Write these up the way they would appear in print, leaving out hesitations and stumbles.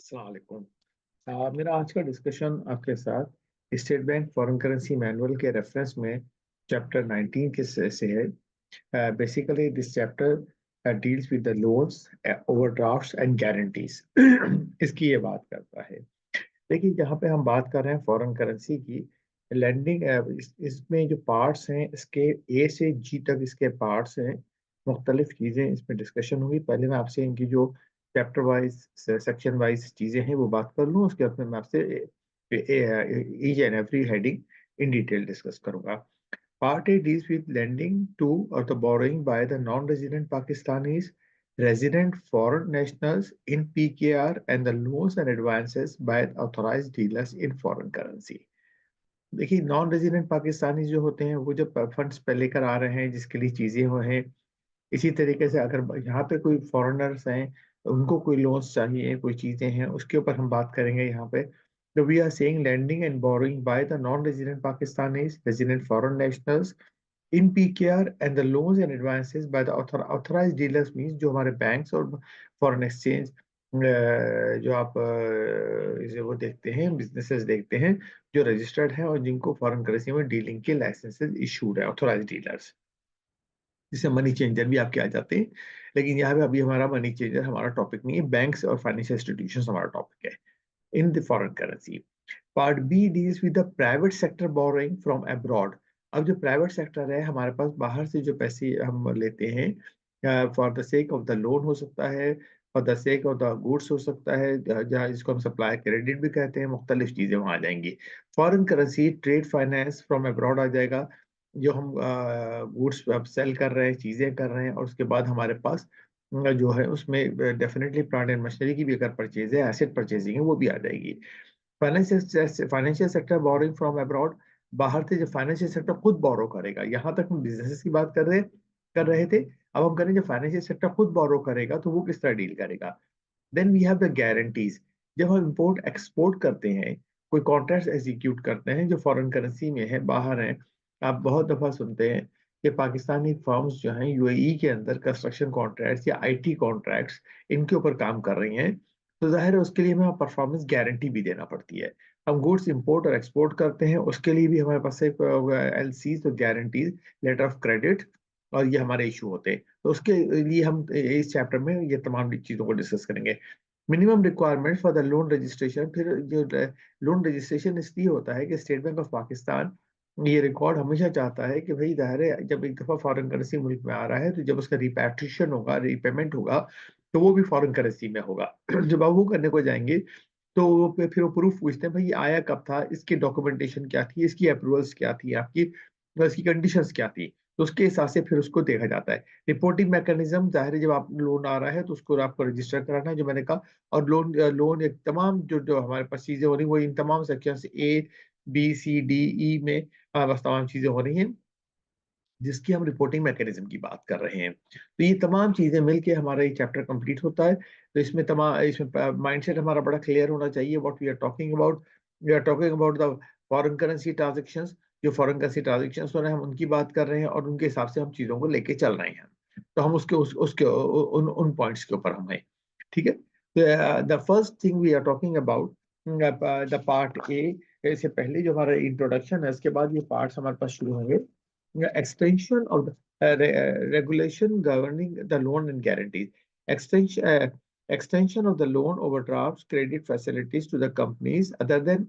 अस्सलाम वालेकुम। मेरा आज का डिस्कशन आपके साथ State Bank foreign currency manual के रेफरेंस में चैप्टर 19 के से है। Basically this chapter deals with the loans, overdrafts and guarantees. इसकी ये बात करता है। देखिए, जहाँ पे हम बात कर रहे हैं फॉरेन करेंसी की लैंडिंग, इसमें जो पार्ट्स हैं, इसके ए से जी तक इसके पार्ट्स हैं। मुख्तलिफ चीज़ें इसमें डिस्कशन होगी। पहले मैं आपसे इनकी जो चैप्टर वाइज, सेक्शन वाइज चीज़ें हैं वो बात कर लूँ। उसके बाद में मैं आपसे each and every heading in detail discuss करूंगा। Part A deals with lending to or the borrowing by the non-resident Pakistanis, resident foreign nationals in PKR, and the loans and advances by authorized dealers in foreign currency. देखिए, non resident Pakistani जो होते हैं वो जब funds पे लेकर आ रहे हैं जिसके लिए चीज़ें हो हैं। इसी तरीके से अगर यहाँ पे कोई फॉरेनर्स हैं, उनको कोई लोन्स चाहिए, कोई चीज़ें हैं, उसके ऊपर हम बात करेंगे यहाँ पे। तो we are saying lending and borrowing by the non-resident Pakistanis, resident foreign nationals in PKR and the loans and advances bye the authorised dealers means जो हमारे बैंक्स और फॉरेन एक्सचेंज जो आप इसे वो देखते हैं, बिजनेसेस देखते हैं जो रजिस्टर्ड हैं और जिनको फॉरेन करेंसी में डीलिंग के लाइसेंसेस इशूड है, ऑथराइज्ड डीलर्स, जिससे मनी चेंजर भी आपके आ जाते हैं। लेकिन यहाँ पे अभी हमारा मनी चेंजर हमारा टॉपिक नहीं है, बैंक्स और फाइनेंशियल इंस्टीट्यूशंस हमारा टॉपिक है in the foreign currency. Part B deals with the private sector borrowing from abroad. अब जो प्राइवेट सेक्टर है, हमारे पास बाहर से जो पैसे हम लेते हैं for the sake of the loan हो सकता है, for the sake of the goods हो सकता है, जहाँ जिसको हम सप्लाई क्रेडिट भी कहते हैं, मुख्तलिफ चीज़ें वहाँ आ जाएंगी। Foreign currency trade finance from abroad आ जाएगा, जो हम गुड्स सेल कर रहे हैं, चीज़ें कर रहे हैं, और उसके बाद हमारे पास जो है उसमें डेफिनेटली प्लांट एंड मशीनरी की भी अगर परचेज है, एसेट परचेजिंग है, वो भी आ जाएगी। Financial sector borrowing from abroad, बाहर से जो फाइनेंशियल सेक्टर खुद बोरो करेगा। यहाँ तक हम बिजनेसेस की बात कर रहे थे। अब हम करें जो फाइनेंशियल सेक्टर खुद बोरो करेगा तो वो किस तरह डील करेगा। Then we have the guarantees. जब हम इंपोर्ट एक्सपोर्ट करते हैं, कोई कॉन्ट्रैक्ट एग्जीक्यूट करते हैं जो फॉरेन करेंसी में है, बाहर है, आप बहुत दफा सुनते हैं कि पाकिस्तानी फर्म्स जो हैं यूएई के अंदर कंस्ट्रक्शन कॉन्ट्रैक्ट्स या आईटी कॉन्ट्रैक्ट्स इनके ऊपर काम कर रही हैं, तो जाहिर है उसके लिए हमें परफॉर्मेंस गारंटी भी देना पड़ती है। हम गुड्स इंपोर्ट और एक्सपोर्ट करते हैं, उसके लिए भी हमारे पास एक एलसी, तो गारंटीज, लेटर ऑफ क्रेडिट, और ये हमारे इशू होते हैं। तो उसके लिए हम इस चैप्टर में ये तमाम चीज़ों को डिस्कस करेंगे। Minimum requirement for the loan registration. फिर जो लोन रजिस्ट्रेशन इसलिए होता है कि स्टेट बैंक ऑफ पाकिस्तान ये रिकॉर्ड हमेशा चाहता है कि भाई ज़ाहिर है जब एक दफ़ा फॉरेन करेंसी मुल्क में आ रहा है, तो जब उसका रिपैट्रिएशन होगा, रीपेमेंट होगा, तो वो भी फॉरेन करेंसी में होगा। जब आप वो करने को जाएंगे तो फिर वो प्रूफ पूछते हैं, भाई ये आया कब था, इसकी डॉक्यूमेंटेशन क्या थी, इसकी अप्रूवल्स क्या थी आपकी, इसकी कंडीशंस क्या थी, तो उसके हिसाब से फिर उसको देखा जाता है। रिपोर्टिंग मैकेनिज्म, जाहिर है जब आप लोन आ रहा है तो उसको आपको रजिस्टर कराना है, जो मैंने कहा। और लोन एक तमाम जो जो हमारे पास चीजें हो रही, वो इन तमाम सेक्शन से A, B, C, D, E में बस तमाम चीजें हो रही हैं जिसकी हम रिपोर्टिंग मैकेनिज्म की बात कर रहे हैं। तो ये तमाम चीजें मिलके हमारा ये चैप्टर कंप्लीट होता है। तो इसमें माइंडसेट हमारा बड़ा क्लियर होना चाहिए what we are talking about. We are talking about the foreign currency transactions. जो फॉरेन करेंसी ट्रांजेक्शंस हो रहे हैं, हम उनकी बात कर रहे हैं और उनके हिसाब से हम चीजों को लेके चल रहे हैं। तो हम उसके उन पॉइंट्स के ऊपर हम हैं। ठीक है। The first thing we are talking about the part A. इससे पहले जो हमारा इंट्रोडक्शन है, इसके बाद ये पार्ट्स हमारे पास शुरू होंगे। Extension of the regulation governing the loan and guarantees. Extension, extension of the loan overdrafts credit facilities to the companies other than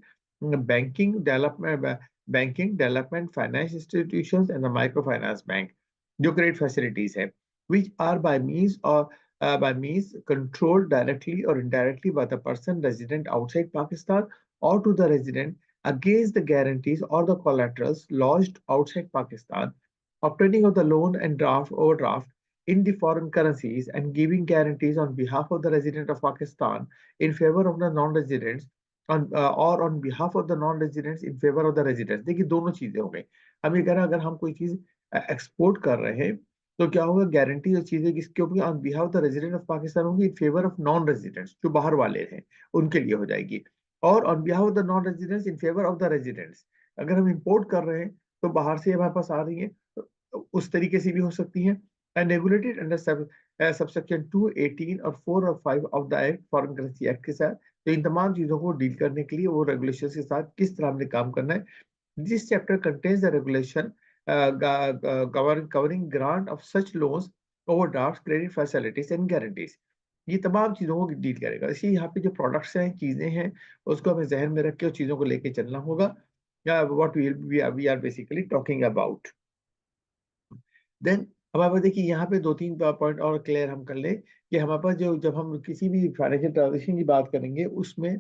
banking, development, finance institutions, and the microfinance bank. जो credit facilities है, which are by means controlled directly or indirectly by the person resident outside Pakistan or to the resident against the guarantees or the collaterals lodged outside Pakistan, obtaining of the loan and overdraft in the foreign currencies and giving guarantees on behalf of the resident of Pakistan in favor of the non-residents or on behalf of the non-residents in favor of the residents। देखिए, दोनों चीजें हो गई। हम ये कह रहे हैं, अगर हम कोई चीज एक्सपोर्ट कर रहे हैं तो क्या होगा, गारंटी और चीजें किसके होगी, on behalf of the resident of Pakistan होगी, in favour of non residents, जो बाहर वाले हैं उनके लिए हो जाएगी। और on behalf of the non residents in favour of the residents, अगर हम इंपोर्ट कर रहे हैं तो बाहर से हमारे पास आ रही है, तो उस तरीके से भी हो सकती है। एंड रेगुलेटेड अंडर सबसेक्शन 2, 18 और 4 और 5 of the act, foreign currency act के साथ। तो इन तमाम चीजों को डील करने के लिए वो रेगुलेशन के साथ किस तरह हमने काम करना है। This chapter contains the regulation covering grant of such loans, overdrafts, credit facilities and guarantees। ये तमाम चीजों को डील करेगा। इसी यहाँ पे जो प्रोडक्ट्स हैं, चीजें हैं, उसको हमें जहन में रख के उस चीजों को लेके चलना होगा। What we are basically talking about. Then हमारे पास देखिए यहाँ पे 2-3 पॉइंट और क्लियर हम कर लें कि हमारे पास जो जब हम किसी भी फाइनेंशियल ट्रांजेक्शन की बात करेंगे उसमें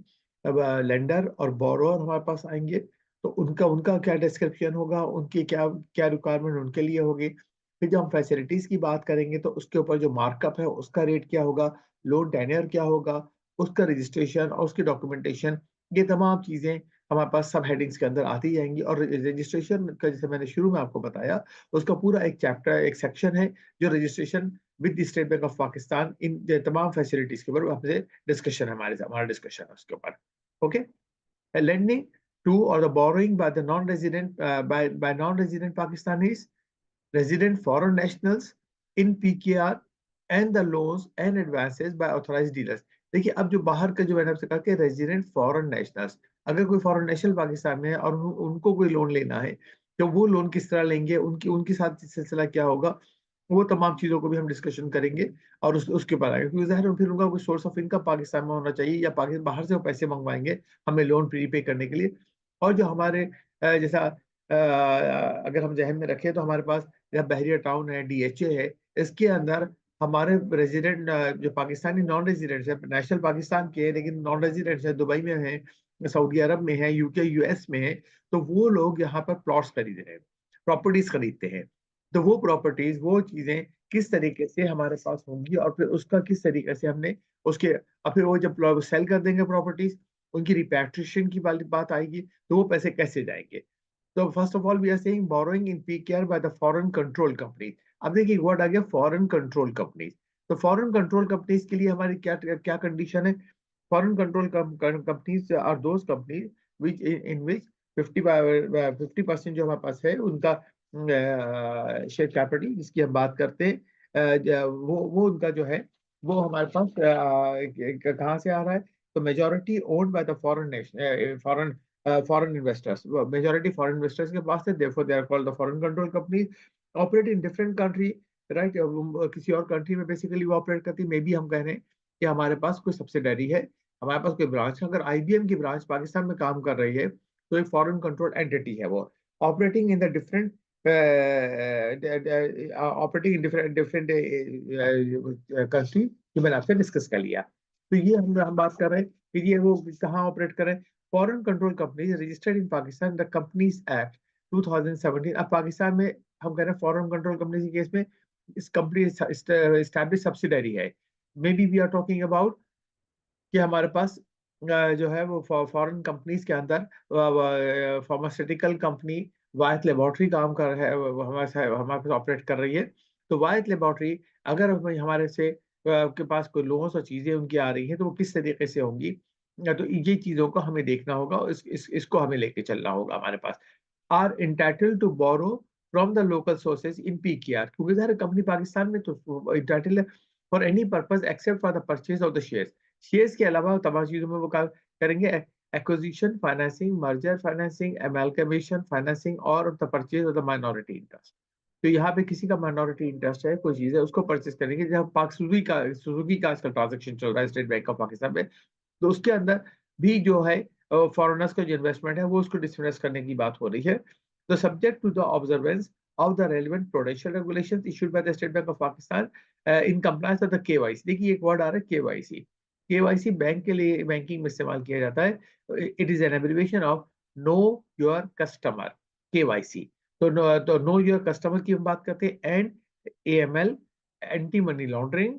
अब लेंडर और बोरोअर हमारे पास आएंगे, तो उनका उनका क्या डिस्क्रिप्शन होगा, उनकी क्या क्या रिक्वायरमेंट उनके लिए होगी। फिर जब हम फैसिलिटीज की बात करेंगे तो उसके ऊपर जो मार्कअप है उसका रेट क्या होगा, लोन टेन्योर क्या होगा, उसका रजिस्ट्रेशन और उसकी डॉक्यूमेंटेशन, ये तमाम चीजें हमारे पास सब हेडिंग्स के अंदर आती जाएंगी। और रजिस्ट्रेशन का जैसे मैंने शुरू में आपको बताया, उसका पूरा एक चैप्टर, एक सेक्शन है जो registration with the State Bank of Pakistan, इन तमाम फैसिलिटीज के ऊपर हमसे डिस्कशन है, हमारा डिस्कशन है उसके ऊपर। Okay, lending to or the borrowing by the non-resident by non-resident Pakistanis, resident foreign nationals in PKR and the loans and advances by authorized dealers। देखिए अब जो बाहर का जो मैंने आपसे कहा कि रेजिडेंट फॉरेन नेशनल्स, अगर कोई फॉरेन नेशनल पाकिस्तान में है और उनको कोई लोन लेना है, तो वो लोन किस तरह लेंगे, उनकी उनके साथ सिलसिला क्या होगा, वो तमाम चीजों को भी हम डिस्कशन करेंगे और उसके बाद आएंगे। क्योंकि जाहिर है फिर उनका कोई सोर्स ऑफ इनकम पाकिस्तान में होना चाहिए, या पाकिस्तान बाहर से वो पैसे मंगवाएंगे हमें लोन प्रीपे करने के लिए। और जो हमारे जैसा अगर हम जहन में रखें तो हमारे पास जैसा बहरिया टाउन है, डीएचए है, इसके अंदर हमारे रेजिडेंट जो पाकिस्तानी नॉन रेजिडेंट्स है, नेशनल पाकिस्तान के हैं लेकिन नॉन रेजिडेंट्स है, दुबई में है, सऊदी अरब में है, यूके यूएस में है, तो वो लोग यहाँ पर प्लॉट्स खरीद रहे हैं, प्रॉपर्टीज खरीदते हैं। तो वो प्रॉपर्टीज, वो चीजें किस तरीके से हमारे पास होंगी और फिर उसका किस तरीके से हमने उसके, और फिर वो जब सेल कर देंगे प्रॉपर्टीज, उनकी रिपैट्रिएशन की बात आएगी, तो वो पैसे कैसे जाएंगे। तो first of all we are saying borrowing in PKR by the foreign control company. अब देखिए वर्ड आ गया फॉरेन कंट्रोल कंपनीज। तो फॉरेन कंट्रोल कंपनीज के लिए हमारी क्या क्या कंडीशन है। Foreign control companies are those companies which in which 50% जो हमारे पास है उनका शेयर कैपिटल जिसकी हम बात करते हैं, वो उनका जो है वो हमारे पास कहाँ से आ रहा है। तो majority owned by the foreign nation, foreign investors, majority foreign investors के पास है, therefore they are called the foreign control company. Operate in different country, right, किसी और कंट्री में बेसिकली वो ऑपरेट करती है। मे बी हम कह रहे हैं कि हमारे पास कोई सब्सिडरी है, हमारे पास कोई ब्रांच है, अगर आईबीएम की ब्रांच पाकिस्तान में काम कर रही है तो एक फॉरेन कंट्रोल एंटिटी है वो, operating in the different operating in different country, जो मैंने आपसे डिस्कस कर लिया। तो ये हम बात कर रहे हैं कि ये वो कहाँ ऑपरेट कर रहे हैं। Foreign control company registered in Pakistan the companies act 2017। अब पाकिस्तान में हम कह रहे हैं फॉरेन कंट्रोल कंपनी के केस में इस कंपनी एस्टैब्लिश सब्सिडरी है। Maybe we are talking about कि हमारे पास जो है वो फॉरेन कंपनीज के अंदर फार्मास्यूटिकल कंपनी वायत लेबोरेटरी काम कर है, हमारे पास ऑपरेट कर रही है। तो वायत लेबोरेटरी अगर हमारे से के पास कोई लोन्स और चीजें उनकी आ रही हैं तो वो किस तरीके से होंगी, तो ये चीजों को हमें देखना होगा, इसको हमें लेके चलना होगा। हमारे पास are entitled to borrow from the local sources in PKR, क्योंकि सर कंपनी पाकिस्तान में तो इंटाइटल है for any purpose except for the purchase of the shares. Shares के अलावा तमाम चीजों में वो काम करेंगे, acquisition financing, merger financing, amalgamation financing और the purchase of the minority interest. तो यहाँ पे किसी का माइनॉरिटी इंटरेस्ट है, कोई चीज है, उसको परचेज करेंगे। जब पाक सुजुकी का आजकल ट्रांजेक्शन चल रहा है स्टेट बैंक ऑफ पाकिस्तान में, तो उसके अंदर भी जो है फॉरेनर्स का जो इन्वेस्टमेंट है वो उसको डिसइन्वेस्ट करने की बात हो रही है। तो subject to the observance of the relevant prudential regulations issued by the State Bank of Pakistan in compliance with the KYC। देखिए एक वर्ड आ रहा है KYC। KYC बैंक के लिए बैंकिंग में इस्तेमाल किया जाता है। It is an abbreviation of know your customer, KYC। तो नो योर कस्टमर की हम बात करते हैं, and AML, anti money laundering,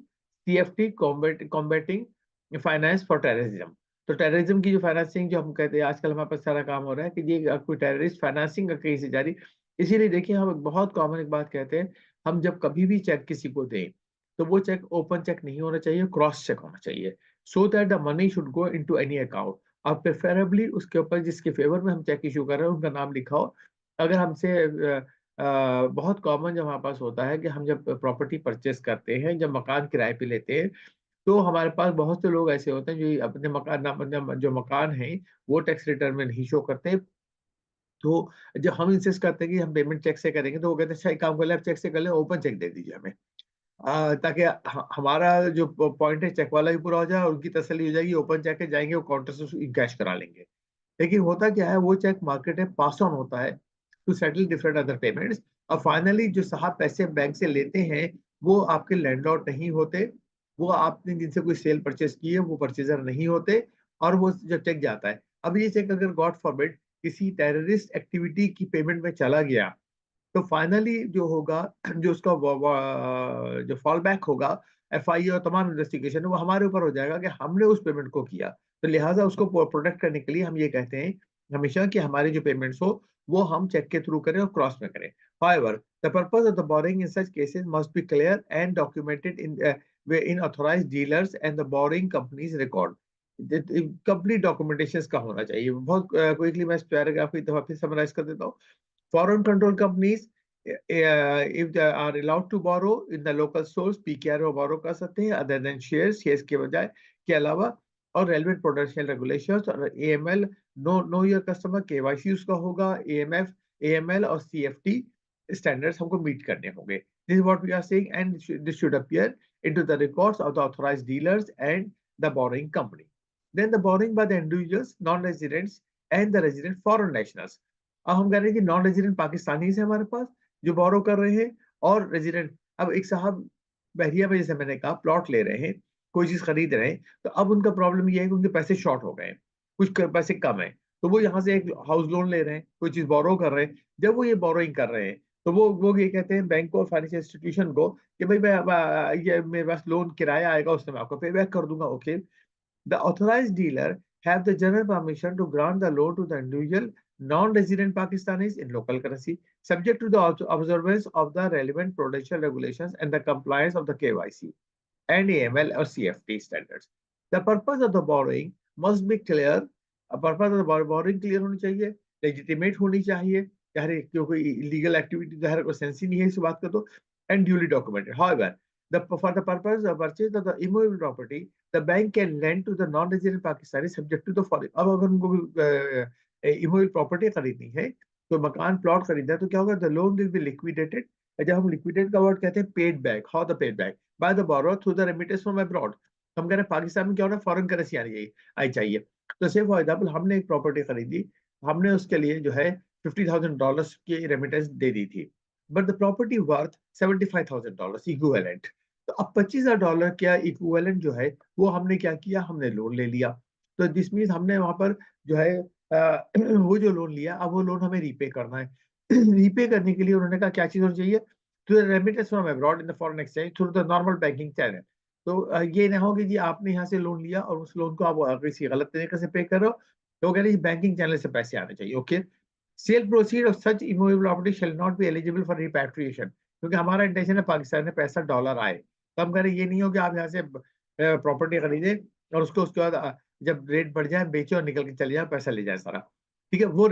CFT, combating finance for terrorism. तो टेररिज्म की जो फाइनेंसिंग जो हम कहते हैं आजकल हमारे पास सारा काम हो रहा है कि ये कोई टेररिस्ट फाइनेंसिंग का कहीं से जारी। इसीलिए देखिए हम बहुत कॉमन एक बात कहते हैं, हम जब कभी भी चेक किसी को दें तो वो चेक ओपन चेक नहीं होना चाहिए, क्रॉस चेक होना चाहिए, so that the money should go into any account. और प्रेफरेबली उसके ऊपर जिसके फेवर में हम चेक इशू कर रहे हैं उनका नाम लिखा हो। अगर हमसे बहुत कॉमन जब हमारे पास होता है कि हम जब प्रॉपर्टी परचेस करते हैं, जब मकान किराए पे लेते हैं, तो हमारे पास बहुत से लोग ऐसे होते हैं जो अपने मकान जो मकान है वो टैक्स रिटर्न में नहीं शो करते। तो जब हम इंसिस्ट करते हैं कि हम पेमेंट चेक से करेंगे, तो वो कहते हैं अच्छा एक काम कर ले, आप चेक से कर ले, ओपन चेक दे दीजिए हमें। ताकि हमारा जो पॉइंट है चेक वाला भी पूरा हो जाए और उनकी तसल्ली हो जाएगी, ओपन चेक के जाएंगे वो काउंटर से कैश करा लेंगे। लेकिन होता क्या है, वो चेक मार्केट में पास ऑन होता है to settle different other payments, और फाइनली जो साहब पैसे बैंक से लेते हैं वो आपके लैंडलॉर्ड नहीं होते, वो आपने जिनसे कोई सेल परचेस की है वो परचेजर नहीं होते, और वो जो चेक जाता है, अब ये चेक अगर गॉड फॉरबिड किसी टेररिस्ट एक्टिविटी की पेमेंट में चला गया, तो फाइनली जो होगा, जो उसका जो फॉल बैक होगा, एफआईए और तमाम इन्वेस्टिगेशन, वो हमारे ऊपर हो जाएगा कि हमने उस पेमेंट को किया। तो लिहाजा उसको प्रोटेक्ट करने के लिए हम ये कहते हैं हमेशा कि हमारी जो पेमेंट्स हो वो हम चेक के थ्रू करें और क्रॉस में करें। However, the purpose of the borrowing in such cases must be clear and documented in authorized dealers and the borrowing companies record. Complete documentation का होना चाहिए। बहुत क्विकली मैं इस पैराग्राफ को एक दफा फिर समराइज कर देता हूँ। Foreign control companies, if they are allowed to borrow in the local source, PKR में borrow कर सकते हैं, other than shares के बजाय के अलावा, और relevant prudential regulations और AML, know your customer, KYC उसका होगा, AMF, AML और CFT standards हमको meet करने होंगे। This is what we are saying, and this should appear into the records of the authorized dealers and the borrowing company. Then the borrowing by the individuals, non-residents and the resident foreign nationals. अब हम कह रहे हैं कि non resident Pakistani है हमारे पास जो बोरो कर रहे हैं, और रेजिडेंट, अब एक साहब बहरिया में जैसे मैंने कहा प्लॉट ले रहे हैं, कोई चीज खरीद रहे हैं, तो अब उनका प्रॉब्लम ये है कि उनके पैसे शॉर्ट हो गए हैं, पैसे कम है, तो वो यहाँ से एक हाउस लोन ले रहे हैं, कोई चीज बोरो कर रहे हैं। जब वो ये बोरोइंग कर रहे हैं, तो वो ये कहते हैं बैंक को, फाइनेंशियल इंस्टीट्यूशन को, कि भाई ये मेरे पास लोन किराया आएगा उससे मैं आपको पे बैक कर दूंगा। Okay, the authorized dealer have the general permission to grant the loan to the individual non-resident Pakistanis in local currency, subject to the observance of the relevant prudential regulations and the compliance of the KYC and AML or CFT standards. The purpose of the borrowing must be clear. Purpose of the borrowing clear होनी चाहिए, legitimate होनी चाहिए, यार कोई illegal activity तो हर कोई sense ही नहीं है इस बात का, तो and duly documented. However, for the purpose of purchase of the immovable property, the bank can lend to the non-resident Pakistani subject to the following. अब अगर उनको immovable property खरीदनी है, तो मकान प्लॉट खरीदना है, तो क्या होगा, the loan will be liquidated. जब हम liquidate का वर्ड कहते हैं paid back, how the paid back by the borrower through the remittance from abroad. हम कह रहे हैं पाकिस्तान में क्या होना है, फॉरेन करेंसी आई चाहिए। तो से फॉर एग्जाम्पल हमने एक प्रॉपर्टी खरीदी, हमने उसके लिए जो है $50,000 की रेमिटेंस दे दी थी, but the property worth $75,000 equivalent. तो अब $25,000 क्या इक्विवेलेंट जो है वो हमने क्या किया, हमने लोन ले लिया। तो दिस मीन्स हमने वहां पर जो है वो जो लोन लिया, अब वो लोन हमें रीपे करना है। रीपे करने के लिए उन्होंने कहा क्या चीज होनी चाहिए, through the remittance from abroad in the foreign exchange through the normal banking channel. तो ये ना हो कि जी आपने यहाँ से लोन लिया और उस लोन को आप किसी गलत तरीके से पे कर रहे हो, तो कह रहे हैं बैंकिंग चैनल से पैसे आने चाहिए। Okay, cell proceed of such immovable property shall not be eligible for repatriation, क्योंकि हमारा इंटेंशन है पाकिस्तान में पैसा डॉलर आए। तो हम कह रहे हैं ये नहीं हो कि आप यहाँ से प्रॉपर्टी खरीदे और उसके बाद जब रेट बढ़ जाए बेचो और निकल के चले जाए, पैसा ले जाए सारा, ठीक है वो।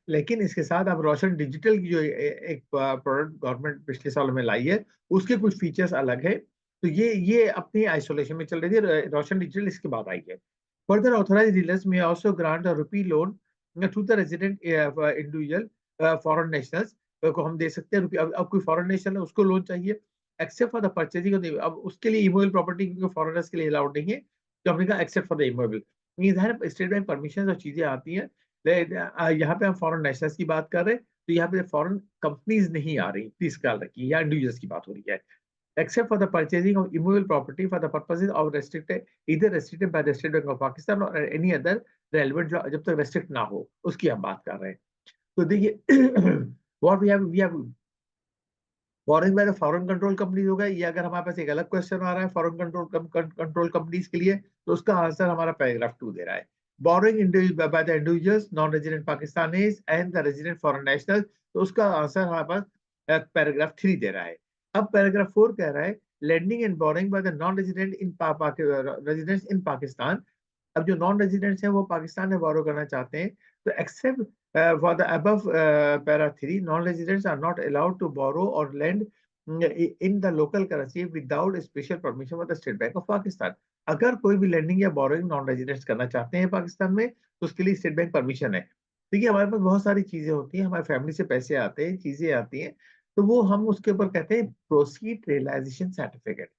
लेकिन इसके साथ अब रोशन डिजिटल की जो एक प्रोडक्ट गवर्नमेंट पिछले सालों में लाई है, उसके कुछ फीचर्स अलग है, तो ये अपनी आइसोलेशन में चल रही थी, रोशन डिजिटल इसके बाद आई है। Further authorised dealers may also grant a rupee loan to the resident individual foreign nationals को हम दे सकते हैं रुपये। अब कोई फॉरेन नेशनल है उसको लोन चाहिए, एक्सेप्ट फॉर द परचेजिंग, अब उसके लिए इमोबल प्रॉपर्टी क्योंकि फॉरेनर्स के लिए अलाउड नहीं है, तो हमने कहा एक्सेप्ट फॉर द इमोबल। इधर स्टेट बैंक परमिशन और चीजें आती हैं, यहाँ पे हम फॉरेन नेशनल्स की बात कर रहे हैं, तो यहाँ पे फॉरेन कंपनीज नहीं आ रही, प्लीज ख्याल रखिए, यहाँ इंडिविजुअल्स की बात हो रही है। Except for the purchasing of immovable property for the purposes of either restricted by the State Bank of Pakistan or any other relevant, जो जब तक restrict ना हो उसकी हम बात कर रहे हैं। तो देखिए what we have borrowing by the foreign control companies होगा, ये अगर हमारे पास एक अलग क्वेश्चन आ रहा है फॉरेन कंट्रोल कंपनीज के लिए, तो उसका आंसर हमारा पैराग्राफ 2 दे रहा है। Borrowing by the individuals non resident Pakistanis and the resident foreign nationals, तो उसका आंसर हमारे पास पैराग्राफ 3 दे रहा है। अब पैराग्राफ 4 कह रहा है lending and borrowing by the non resident in residents in Pakistan। अब जो नॉन रेजिडेंट्स हैं वो पाकिस्तान में बोरो करना चाहते हैं, तो accept For the above para 3, non-residents are not allowed to borrow or lend in the local currency without special permission of the State Bank of Pakistan. अगर कोई भी लेंडिंग या बोरोइंग नॉन रेजिडेंट्स करना चाहते हैं पाकिस्तान में तो उसके लिए स्टेट बैंक परमिशन है। देखिए हमारे पास बहुत सारी चीजें होती हैं, हमारी फैमिली से पैसे आते हैं, चीजें आती हैं, तो वो हम उसके ऊपर कहते हैं proceed realisation certificate.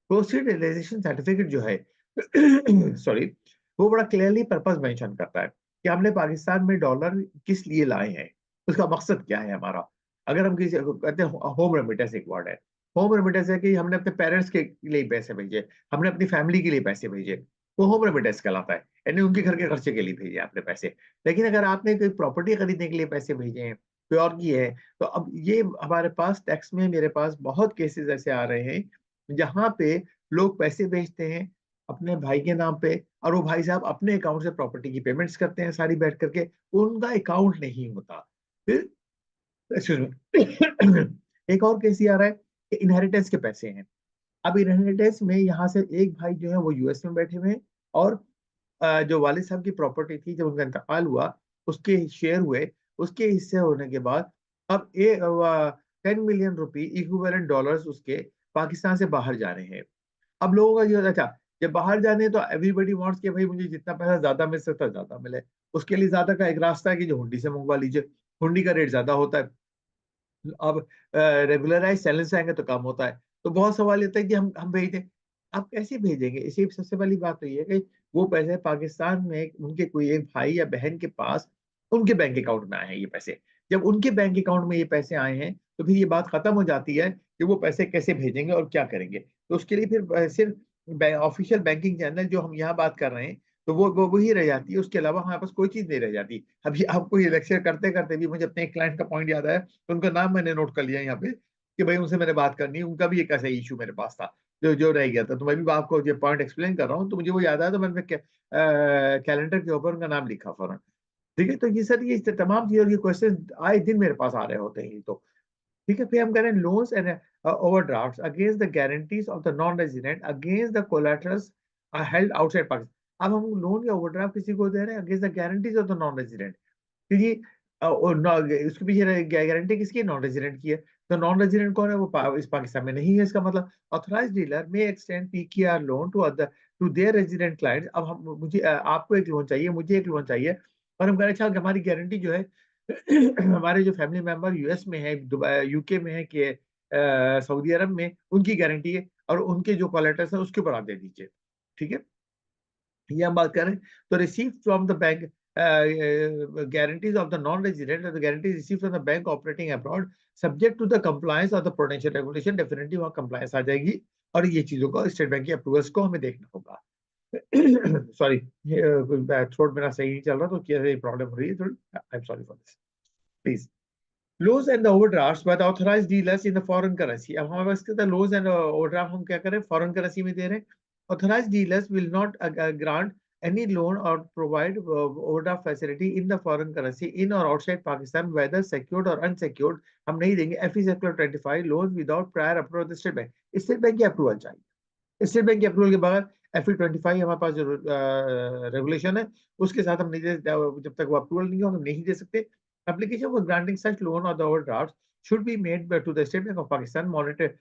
Proceed realisation certificate जो है सॉरी, वो बड़ा क्लियरली पर्पस मेंशन करता है कि हमने पाकिस्तान में डॉलर किस लिए लाए हैं, उसका मकसद क्या है हमारा। अगर हम किसी कहते हैं होम रेमिटेंस, एक वर्ड है, होम रेमिटेंस है कि हमने अपने पेरेंट्स के लिए पैसे भेजे, हमने अपनी फैमिली के लिए पैसे भेजे, वो होम रेमिटेंस कहलाता है, यानी उनके घर के खर्चे के लिए भेजे आपने पैसे। लेकिन अगर आपने कोई प्रॉपर्टी खरीदने के लिए पैसे भेजे हैं, कोई और की है, तो अब ये हमारे पास टैक्स में, मेरे पास बहुत केसेस ऐसे आ रहे हैं जहां पे लोग पैसे भेजते हैं अपने भाई के नाम पे, और वो भाई साहब अपने अकाउंट से प्रॉपर्टी की पेमेंट्स करते हैं सारी बैठ करके, उनका अकाउंट नहीं होता। फिर एक्सक्यूज मी एक और केस ये आ रहा है कि इनहेरिटेंस के पैसे हैं। अब इनहेरिटेंस में यहाँ से एक भाई जो है वो यूएस में बैठे हुए हैं, और जो वालिद साहब की प्रॉपर्टी थी जब उनका इंतकाल हुआ, उसके शेयर हुए, उसके हिस्से होने के बाद अब 10 मिलियन रुपी इक्विवेलेंट डॉलर्स उसके पाकिस्तान से बाहर जा रहे हैं। अब लोगों का ये होता था, जब बाहर जाने तो एवरीबॉडी वांट्स कि भाई मुझे जितना पैसा ज्यादा मिल सकता है ज्यादा मिले। उसके लिए ज्यादा का एक रास्ता है कि जो हुंडी से मंगवा लीजिए, हुंडी का रेट ज्यादा होता है। अब रेगुलराइज सैलरी आएंगे तो कम होता है। तो बहुत सवाल होता है कि हम भेज दें, आप कैसे भेजेंगे। इसी सबसे पहली बात तो ये है कि वो पैसे पाकिस्तान में उनके कोई एक भाई या बहन के पास उनके बैंक अकाउंट में आए हैं ये पैसे। जब उनके बैंक अकाउंट में ये पैसे आए हैं तो फिर ये बात खत्म हो जाती है कि वो पैसे कैसे भेजेंगे और क्या करेंगे। तो उसके लिए फिर सिर्फ ऑफिशियल बैंकिंग चैनल जो हम यहाँ बात कर रहे हैं, तो वो वही रह जाती है, उसके अलावा हमारे पास कोई चीज नहीं रह जाती। अभी आपको ये लेक्चर करते करते भी मुझे अपने एक क्लाइंट का पॉइंट याद आया, तो उनका नाम मैंने नोट कर लिया यहाँ पे कि भाई उनसे मैंने बात करनी है, उनका भी एक ऐसा इशू मेरे पास था जो जो रह गया था। तो मैं भी आपको ये पॉइंट एक्सप्लेन कर रहा हूँ, तो मुझे वो याद आया, तो मैंने कैलेंडर के ऊपर उनका नाम लिखा फौरन। ठीक है, तो ये सर ये तमाम चीजों के क्वेश्चन आए दिन मेरे पास आ रहे होते हैं। तो ठीक है, फिर हम कह रहे हैं loans and overdrafts against the guarantees of the non resident against the collaterals held outside Pakistan. अब हम लोन या ओवरड्राफ्ट किसी को दे रहे हैं against the guarantees of the non resident, क्योंकि उसके पीछे गारंटी किसकी है, नॉन रेजिडेंट की है। तो नॉन रेजिडेंट कौन है, वो इस पाकिस्तान में नहीं है। इसका मतलब authorised dealer may extend PKR loan to other to their resident clients. अब हम मुझे आपको एक लोन चाहिए, मुझे एक लोन चाहिए, और हम कह रहे हैं अच्छा हमारी गारंटी जो है हमारे जो फैमिली मेंबर यूएस में है, दुबई यूके में है, कि सऊदी अरब में, उनकी गारंटी है, और उनके जो कोलेटरल्स है उसके ऊपर आप दे दीजिए। ठीक है, ये हम बात करें तो receive from the bank guarantees of the non-resident or the guarantees received from the bank operating abroad subject to the compliance of the prudential regulation, definitely वहाँ compliance आ जाएगी, और ये चीजों को स्टेट बैंक की अप्रूवल्स को हमें देखना होगा। सॉरी, थ्रोट मेरा सही नहीं चल रहा, तो क्या प्रॉब्लम हो रही है थोड़ी, I am sorry for this please. Loans and overdraft by the authorised dealers in the foreign currency. अब हमारे पास क्या, लोज एंड ओवरड्राफ्ट हम क्या करें, फॉरेन करेंसी में दे रहे हैं। Authorised dealers will not grant any loan or provide overdraft facility in the foreign currency in or outside Pakistan, whether secured or unsecured, हम नहीं देंगे। FE Circular 25 loans without prior approval of the State Bank, state bank की approval चाहिए। State bank की approval के बगैर FE 25 हमारे पास जो रेगुलेशन है उसके साथ हम नहीं दे, जब तक वो अप्रूवल नहीं हो हम नहीं दे सकते। Application for granting such loan or the overdraft should be made to the State Bank of Pakistan, monitor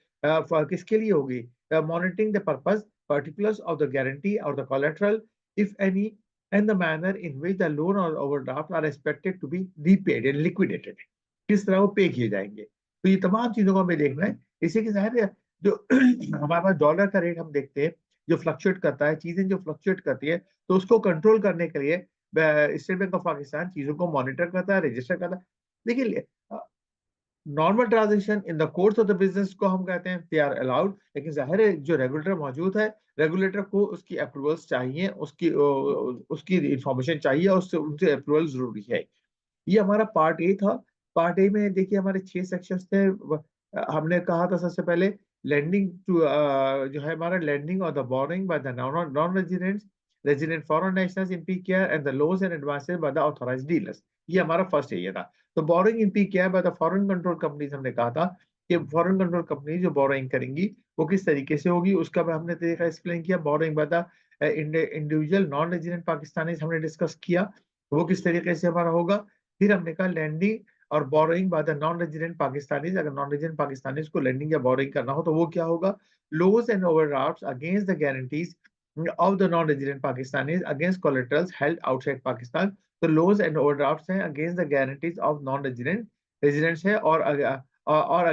for किसके लिए होगी, monitoring the purpose, particulars of the guarantee or the collateral, if any, and the manner in which the loan or overdraft are expected to be repaid and liquidated, किस तरह वो पे किए जाएंगे। तो ये तमाम चीजों को हमें देखना है। इसी के जाहिर है जो हमारे पास डॉलर का रेट हम देखते हैं जो फ्लक्चुएट करता है, चीजें जो फ्लक्चुएट करती है, तो उसको कंट्रोल करने के लिए स्टेट बैंक ऑफ पाकिस्तान चीजों को मॉनिटर करता है, रजिस्टर करता है। देखिए normal transaction in the course of the business को हम कहते हैं दे आर अलाउड, लेकिन जाहिर है जो रेगुलेटर मौजूद है, रेगुलेटर को उसकी अप्रूवल्स चाहिए, उसकी इंफॉर्मेशन चाहिए, और उससे उनसे अप्रूवल जरूरी है। ये हमारा पार्ट ए था। पार्ट ए में देखिए हमारे 6 सेक्शंस थे। हमने कहा था सबसे पहले लेंडिंग टू जो है हमारा लेंडिंग और the borrowing by the non residents, resident foreign nationals in PKR and the loans and advances bye the authorised dealers. ये हमारा फर्स्ट एरिया था। तो borrowing in PKR by the foreign control companies, हमने कहा था कि foreign control company जो borrowing करेंगी वो किस तरीके से होगी, उसका हमने तरीका एक्सप्लेन किया। Borrowing by the individual non resident Pakistani हमने डिस्कस किया, वो किस तरीके से हमारा होगा। फिर हमने कहा लैंडिंग और borrowing by the non resident Pakistanis, अगर नॉन रेजिडेंट पाकिस्तानीज को लैंडिंग या बोरोइंग करना हो तो वो क्या होगा, loans and overdrafts against the guarantees of the non-resident Pakistanis against collaterals held outside Pakistan. तो loans and overdrafts हैं against the guarantees of non-resident residents है और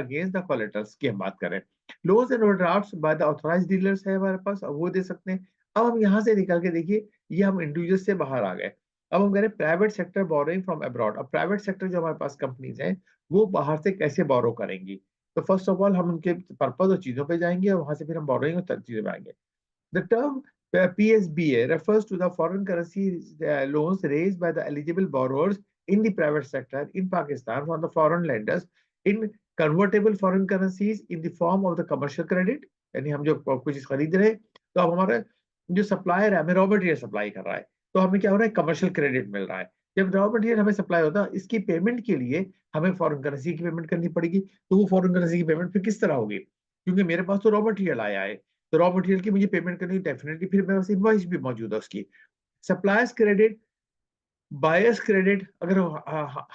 against the collaterals की हम बात करें. Loans and overdrafts by the authorized dealers है हमारे पास, अब वो दे सकते हैं. अब हम यहाँ से निकल के देखिए, ये हम इंडिविजुअल से बाहर आ गए. अब हम कह रहे हैं private sector borrowing from abroad. अब प्राइवेट सेक्टर जो हमारे पास कंपनीज हैं वो बाहर से कैसे बोरो करेंगी. तो फर्स्ट ऑफ ऑल हम उनके पर्पज और चीजों पे जाएंगे और वहां से फिर हम बोरोइंग और चीजों पे आएंगे. The term PSBA refers to the foreign currency loans raised by the eligible borrowers in the private sector in Pakistan from the foreign lenders in convertible foreign currencies in the form of the commercial credit. यानी हम जो कोई चीज खरीद रहे हैं तो अब हमारा जो सप्लायर है हमें रॉ मटेरियल सप्लाई कर रहा है, तो हमें क्या हो रहा है, कमर्शियल क्रेडिट मिल रहा है. जब रॉ मटेरियल हमें सप्लाई होता है, इसकी पेमेंट के लिए हमें फॉरेन करेंसी की पेमेंट करनी पड़ेगी. तो वो फॉरेन करेंसी की पेमेंट फिर किस तरह होगी, क्योंकि मेरे पास तो रॉ मटेरियल आया है, तो रॉ मटेरियल की मुझे पेमेंट करनी डेफिनेटली, फिर मेरे पास इनवॉइस भी मौजूद है उसकी. सप्लायर्स क्रेडिट, बायर्स क्रेडिट, अगर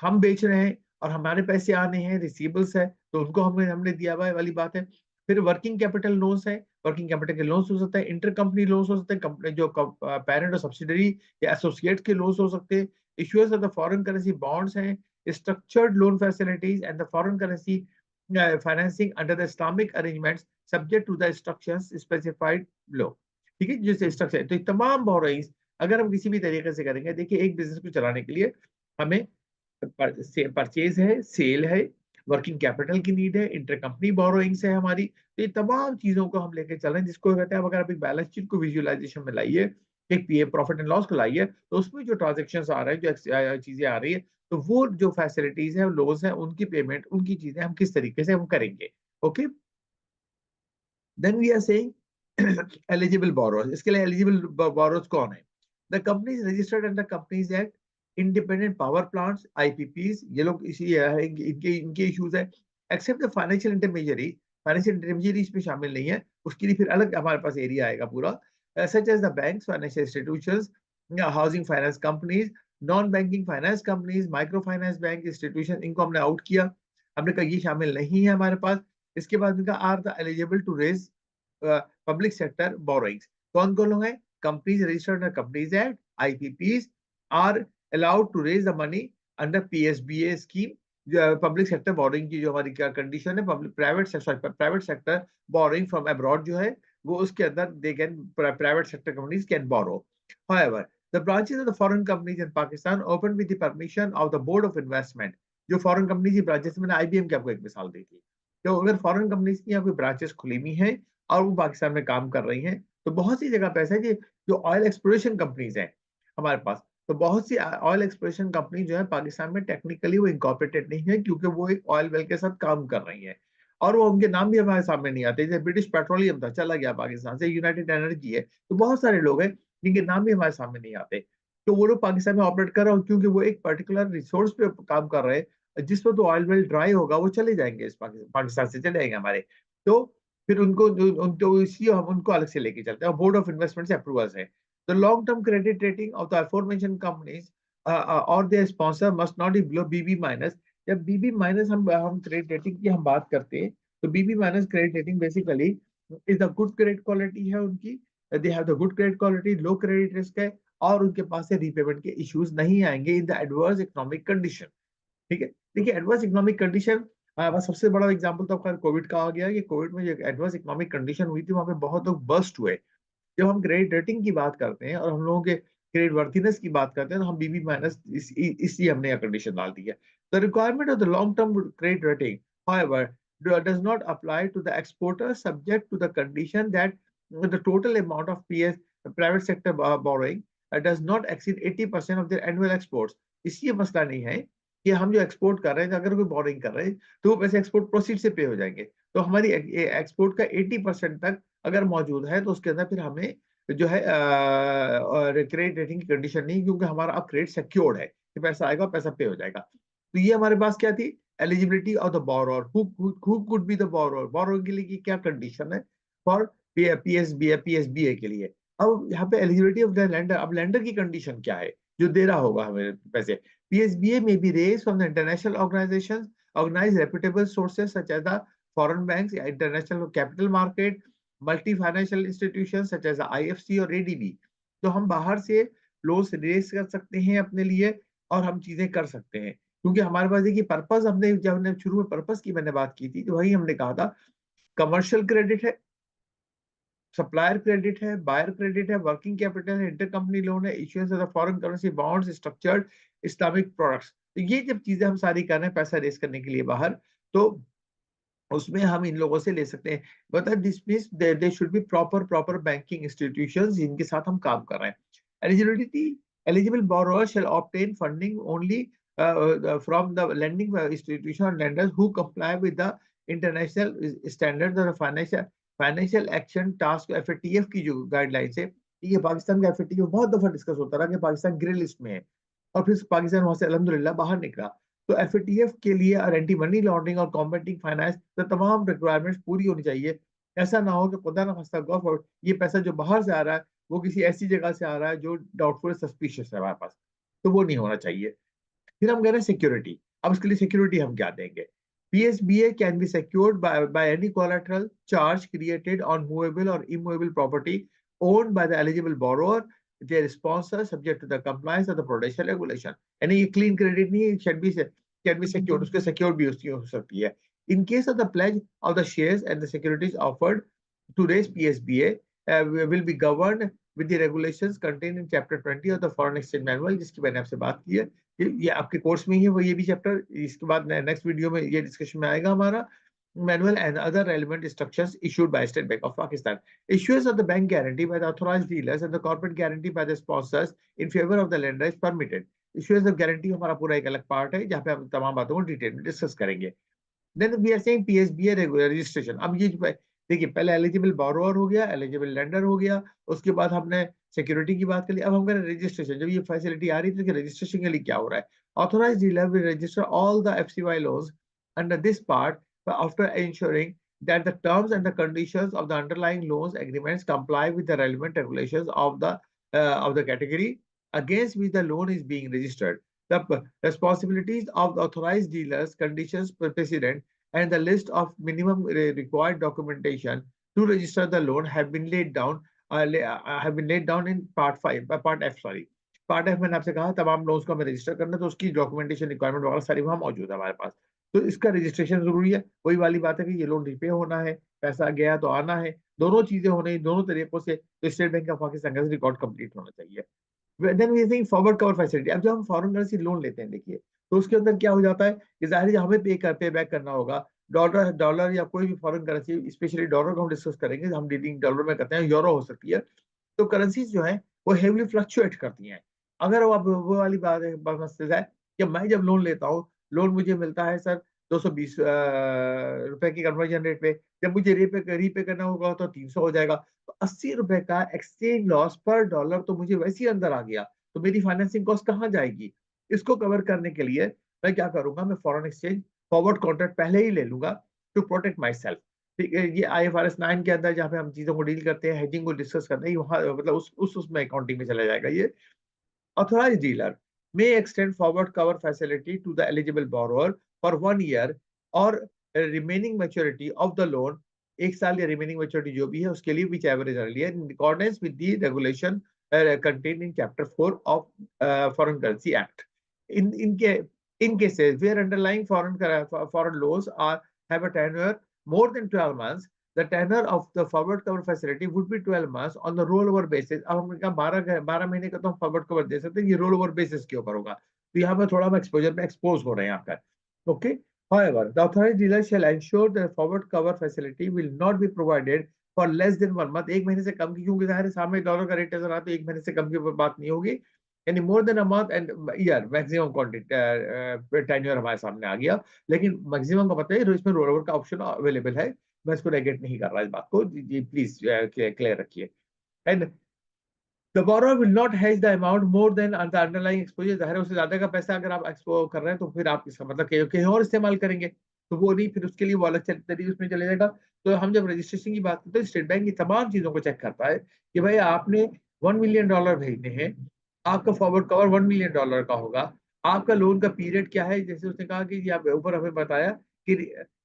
हम बेच रहे हैं और हमारे पैसे आने हैं, रिसीवेबल्स है, तो उनको हमने दिया हुआ वाली बात है. फिर वर्किंग कैपिटल लोन्स है, वर्किंग कैपिटल के लोन्स हो सकते हैं, इंटर कंपनी लोन्स हो सकते हैं, कंपनी जो पेरेंट और सब्सिडरी या एसोसिएट के लोन्स हो सकते हैं. Issuers of the foreign currency bonds हैं, structured loan facilities and the foreign currency financing under the Islamic arrangements subject to the instructions specified low. ठीक है, जैसे स्ट्रक्चर, तो तमाम बोरोइंग्स अगर हम किसी भी तरीके से करेंगे, देखिए एक बिजनेस को चलाने के लिए हमें परचेज है, सेल है, वर्किंग कैपिटल की नीड है, इंटरकंपनी बोरोइंग्स है हमारी. तो ये तमाम चीजों को हम लेके चल रहे हैं, जिसको कहते हैं, अगर आप एक बैलेंस शीट को विजुअलाइजेशन में लाइए, एक पीए प्रॉफिट एंड लॉस को लाइए, तो उसमें जो ट्रांजेक्शन आ रहे हैं, जो चीजें आ रही है, तो वो जो फैसिलिटीज है, लोन्स है, उनकी पेमेंट, उनकी चीजें हम किस तरीके से हम करेंगे. Okay, then we are saying eligible borrowers. इसके लिए एलिजिबल बोरोअर्स कौन है? The companies registered under companies act, independent power plants, IPPs, ये लोग इसी इनके इनके इश्यूज है. Except the financial intermediary, financial intermediary इसमें शामिल नहीं है, उसके लिए फिर अलग हमारे पास एरिया आएगा पूरा. Such as the banks, financial institutions, housing finance companies, non banking finance companies, micro finance bank institution, इनको हमने आउट किया, हमने कहा ये शामिल नहीं है हमारे पास. इसके बाद इनका are the eligible to raise public sector borrowings. कौन कौन लोग हैं? Companies registered under companies act, IPPs are allowed to raise the money under PSBA scheme. Public sector borrowing की जो हमारी क्या कंडीशन है, private sector borrowing from abroad जो है, वो उसके अंदर they can, private sector companies can borrow. However the branches of the foreign companies in Pakistan opened with the permission of the Board of Investment. जो foreign companies की branches, मैंने IBM की आपको एक मिसाल दी थी, तो अगर फॉरेन कंपनीज की यहाँ कोई ब्रांचेस खुली हुई हैं और वो पाकिस्तान में काम कर रही हैं, तो बहुत सी जगह पे ऐसा है कि जो ऑयल एक्सप्लोरेशन कंपनीज हैं हमारे पास, तो बहुत सी ऑयल एक्सप्लोरेशन कंपनी जो है पाकिस्तान में टेक्निकली वो इंकॉर्पोरेटेड नहीं है, क्योंकि वो एक ऑयल वेल के साथ काम कर रही है, और वो उनके नाम भी हमारे सामने नहीं आते. जैसे ब्रिटिश पेट्रोलियम था, चला गया पाकिस्तान से, यूनाइटेड एनर्जी है, तो बहुत सारे लोग हैं जिनके नाम भी हमारे सामने नहीं आते. तो वो लोग पाकिस्तान में ऑपरेट कर रहे हो, क्योंकि वो एक पर्टिकुलर रिसोर्स पे काम कर रहे हैं, जिस पर तो ऑयल वेल ड्राई होगा वो चले जाएंगे, इस पाकिस्तान से चले जाएंगे हमारे. तो फिर उनको इसी हम उनको अलग से लेके चलते हैं, बोर्ड ऑफ इन्वेस्टमेंट से अप्रूवल्स है. तो long term credit rating of the aforementioned companies और their sponsor must not be below BB minus. जब बीबी माइनस हम क्रेडिट रेटिंग की हम बात करते हैं, तो BB minus credit rating basically is the good credit quality है उनकी, they have the good credit quality, low credit risk है, और उनके पास से रीपेमेंट के इश्यूज नहीं आएंगे in the adverse economic condition. ठीक है, देखिए एडवर्स इकोनॉमिक कंडीशन, सबसे बड़ा एग्जांपल तो आपका कोविड का आ गया, कि कोविड में जो एडवर्स इकोनॉमिक कंडीशन हुई थी, वहां पे बहुत लोग बर्स्ट हुए. जब हम क्रेडिट रेटिंग की बात करते हैं और हम लोगों के क्रेडिट वर्थिनेस की बात करते हैं, तो हम बीबी माइनस इसलिए हमने यह कंडीशन डाल दी है. The requirement of the long term credit rating however does not apply to the exporter, subject to the condition that the total amount of PS private sector borrowing does not exceed 80% of their annual exports. इसलिए मसला नहीं है कि हम जो export कर रहे हैं, अगर कोई बोरिंग कर रहे हैं, तो वो पैसे एक्सपोर्ट प्रोसीड से पे हो जाएंगे. तो हमारी एक्सपोर्ट का 80% तक अगर मौजूद है, तो उसके अंदर फिर हमें जो है क्रेडिट रेटिंग की कंडीशन नहीं, क्योंकि हमारा अब क्रेडिट सिक्योर्ड है कि पैसा आएगा, पैसा पे हो जाएगा. तो ये हमारे पास क्या थी, eligibility of the borrower, who could be the borrower, borrower के लिए की क्या कंडीशन है फॉर पीएसबीए के लिए. अब यहाँ पे एलिजिबिलिटी ऑफ द लेंडर, अब लेंडर की कंडीशन क्या है जो दे रहा होगा हमें पैसे. PSBA may be raised from the international organizations, organized reputable sources such as the foreign banks, international capital market, multi financial institutions such as the IFC और ADB. तो हम बाहर से लोन्स रेज कर सकते हैं अपने लिए और हम चीजें कर सकते हैं, क्योंकि हमारे पास देखिए पर्पस, हमने जब हमने शुरू में पर्पस की मैंने बात की थी तो वही हमने कहा था, कमर्शियल क्रेडिट है, सप्लायर क्रेडिट है, बायर क्रेडिट है, वर्किंग कैपिटल है, इंटरकंपनी लोन है, issuance of foreign currency bonds, structured Islamic products. तो ये जब चीजें हम सारी कर रहे हैं पैसा रेस करने के लिए बाहर, तो उसमें हम इन लोगों से ले सकते हैं। But this means they should be proper banking institutions जिनके साथ हम काम कर रहे हैं। Eligibility, eligible borrower shall obtain funding only from the lending institution और lenders who comply with the international standards और फाइनेंशियल एक्शन टास्क FATF की जो गाइडलाइंस है। ये पाकिस्तान का FATF बहुत दफा डिस्कस होता रहा कि पाकिस्तान ग्रे लिस्ट में है, और फिर पाकिस्तान वहां से अल्हम्दुलिल्लाह बाहर निकला। तो FATF के लिए और एंटी मनी लॉन्ड्रिंग और कॉम्बैटिंग फाइनेंस तो तमाम रिक्वायरमेंट्स पूरी होनी चाहिए। ऐसा ना हो कि खुदा ना खास्ता गौर ये पैसा जो बाहर से आ रहा है वो किसी ऐसी जगह से आ रहा है जो डाउटफुल सस्पिशियस है हमारे पास, तो वो नहीं होना चाहिए। फिर हम कह रहे हैं सिक्योरिटी। अब उसके लिए सिक्योरिटी हम क्या देंगे? PSBA can be secured by any collateral charge created on movable or immovable property owned by the eligible borrower, their sponsor, subject to the compliance of the prudential regulation. यानी ये clean credit नहीं है, can be secured, उसके secure भी उसकी हो सकती है। In case of the pledge of the shares and the securities offered to raise PSBA will be governed with the regulations contained in chapter 20 of the foreign exchange manual, जिसकी मैंने आपसे बात की है। ये आपके कोर्स में ही है वो, ये भी चैप्टर, इसके बाद नेक्स्ट वीडियो में ये डिस्कशन में आएगा हमारा। Manual and other relevant instructions issued by State Bank of Pakistan. Issuance of the bank guarantee by the authorized dealers and the corporate guarantee by the sponsors in favor of the lender is permitted. Issuance of guarantee हमारा पूरा एक अलग part है जहाँ पे हम तमाम बातों को डिटेल में डिस्कस करेंगे। Then we are saying PSBA regular registration. अब ये देखिए, पहले एलिजिबल बोरोअर हो गया, एलिजिबल लेंडर हो गया, उसके बाद हमने सिक्योरिटी की बात कर ली। अब हम करें रजिस्ट्रेशन। जब ये फैसिलिटी आ रही थी तो रजिस्ट्रेशन के लिए क्या हो रहा है? Authorised dealer will register all the FCY loans under this part after ensuring that the terms and the conditions of the underlying loans agreements comply with the relevant regulations of the category against which the loan is being registered. The responsibilities of the authorized dealers, conditions precedent, and the list of minimum required documentation to register the loan have been laid down in part 5, part F, sorry. Part F मैंने आपसे कहा तमाम loans को हमें register करना, तो उसकी documentation requirement वगैरह सारी वहां मौजूद है हमारे पास। तो इसका रजिस्ट्रेशन जरूरी है। वही वाली बात है कि ये लोन रिपे होना है, पैसा गया तो आना है, दोनों चीजें होने, दोनों तरीकों से। तो स्टेट बैंक ऑफ पाकिस्तान का रिकॉर्ड कंप्लीट होना चाहिए। Then we think forward cover facility. अब जब हम फॉरेन करेंसी लोन लेते हैं, देखिए, तो उसके अंदर क्या हो जाता है कि जाहिर है हमें पे बैक करना होगा। डॉलर या कोई भी फॉरेन करेंसी, स्पेशली डॉलर को हम डिस्कस करेंगे, हम डीलिंग डॉलर में करते हैं, यूरो हो सकती है। तो करेंसीज जो है वो हेवीली फ्लक्चुएट करती हैं। अगर वो वाली बात है, है कि मैं जब लोन लेता हूँ, लोन मुझे मिलता है सर 220 रुपए की कन्वर्जन रेट पे, जब मुझे रीपे करना होगा तो 300 हो जाएगा। तो 80 रुपए का एक्सचेंज लॉस पर डॉलर तो मुझे वैसे ही अंदर आ गया, तो मेरी फाइनेंसिंग कॉस्ट कहाँ जाएगी? इसको कवर करने के लिए मैं क्या करूंगा, मैं फॉरेन एक्सचेंज फॉरवर्ड कॉन्ट्रैक्ट पहले ही ले लूंगा टू प्रोटेक्ट माई सेल्फ। ठीक है, ये IFRS 9 के अंदर जहाँ पे हम चीजों को डील करते हैं, हेजिंग को डिस्कस करते हैं, वहां मतलब उसमें अकाउंटिंग में चला जाएगा ये। Authorized dealer may extend forward cover facility to the eligible borrower for 1 year or remaining maturity of the loan, एक साल या remaining maturity जो भी है उसके लिए, which average earlier in accordance with the regulation contained in chapter 4 of Foreign Currency Act. In cases where underlying foreign loans have a tenure more than 12 months, the tenure of the forward cover facility would be 12 months on the rollover basis. अब हमने कहा 12 महीने का तो हम forward cover दे सकते हैं, ये रोल ओवर बेसिस के ऊपर होगा। तो यहाँ पे थोड़ा हम एक्सपोजर में एक्सपोज हो रहे हैं यहाँ पर। Okay, however, the authorized dealer shall ensure that forward cover facility will not be provided for less than 1 month, एक महीने से कम की, क्योंकि जाहिर है सामने डॉलर का रेट नजर आता है, एक महीने से कम की बात नहीं होगी। यानी more than a month and year maximum quantity tenure हमारे सामने आ गया, लेकिन मैक्सिमम का पता है इसमें रोल ओवर का ऑप्शन अवेलेबल है। मैं इसको नेगेट नहीं कर रहा इस बात को, जी प्लीज क्लियर रखिए। And the borrower will not hedge the amount more than the underlying exposure. जाहिर है उससे ज्यादा का पैसा अगर आप एक्सपो कर रहे हैं तो फिर आप इसका मतलब कहीं और इस्तेमाल करेंगे, तो वो नहीं, फिर उसके लिए वो अलग तरीके उसमें चले जाएगा। तो हम जब रजिस्ट्रेशन की बात करते हैं, स्टेट बैंक की तमाम चीजों को चेक करता है कि भाई आपने $1 मिलियन भेजने हैं, आपका फॉरवर्ड कवर $1 मिलियन का होगा, आपका लोन का पीरियड क्या है, जैसे उसने कहा कि यहाँ पे ऊपर हमें बताया कि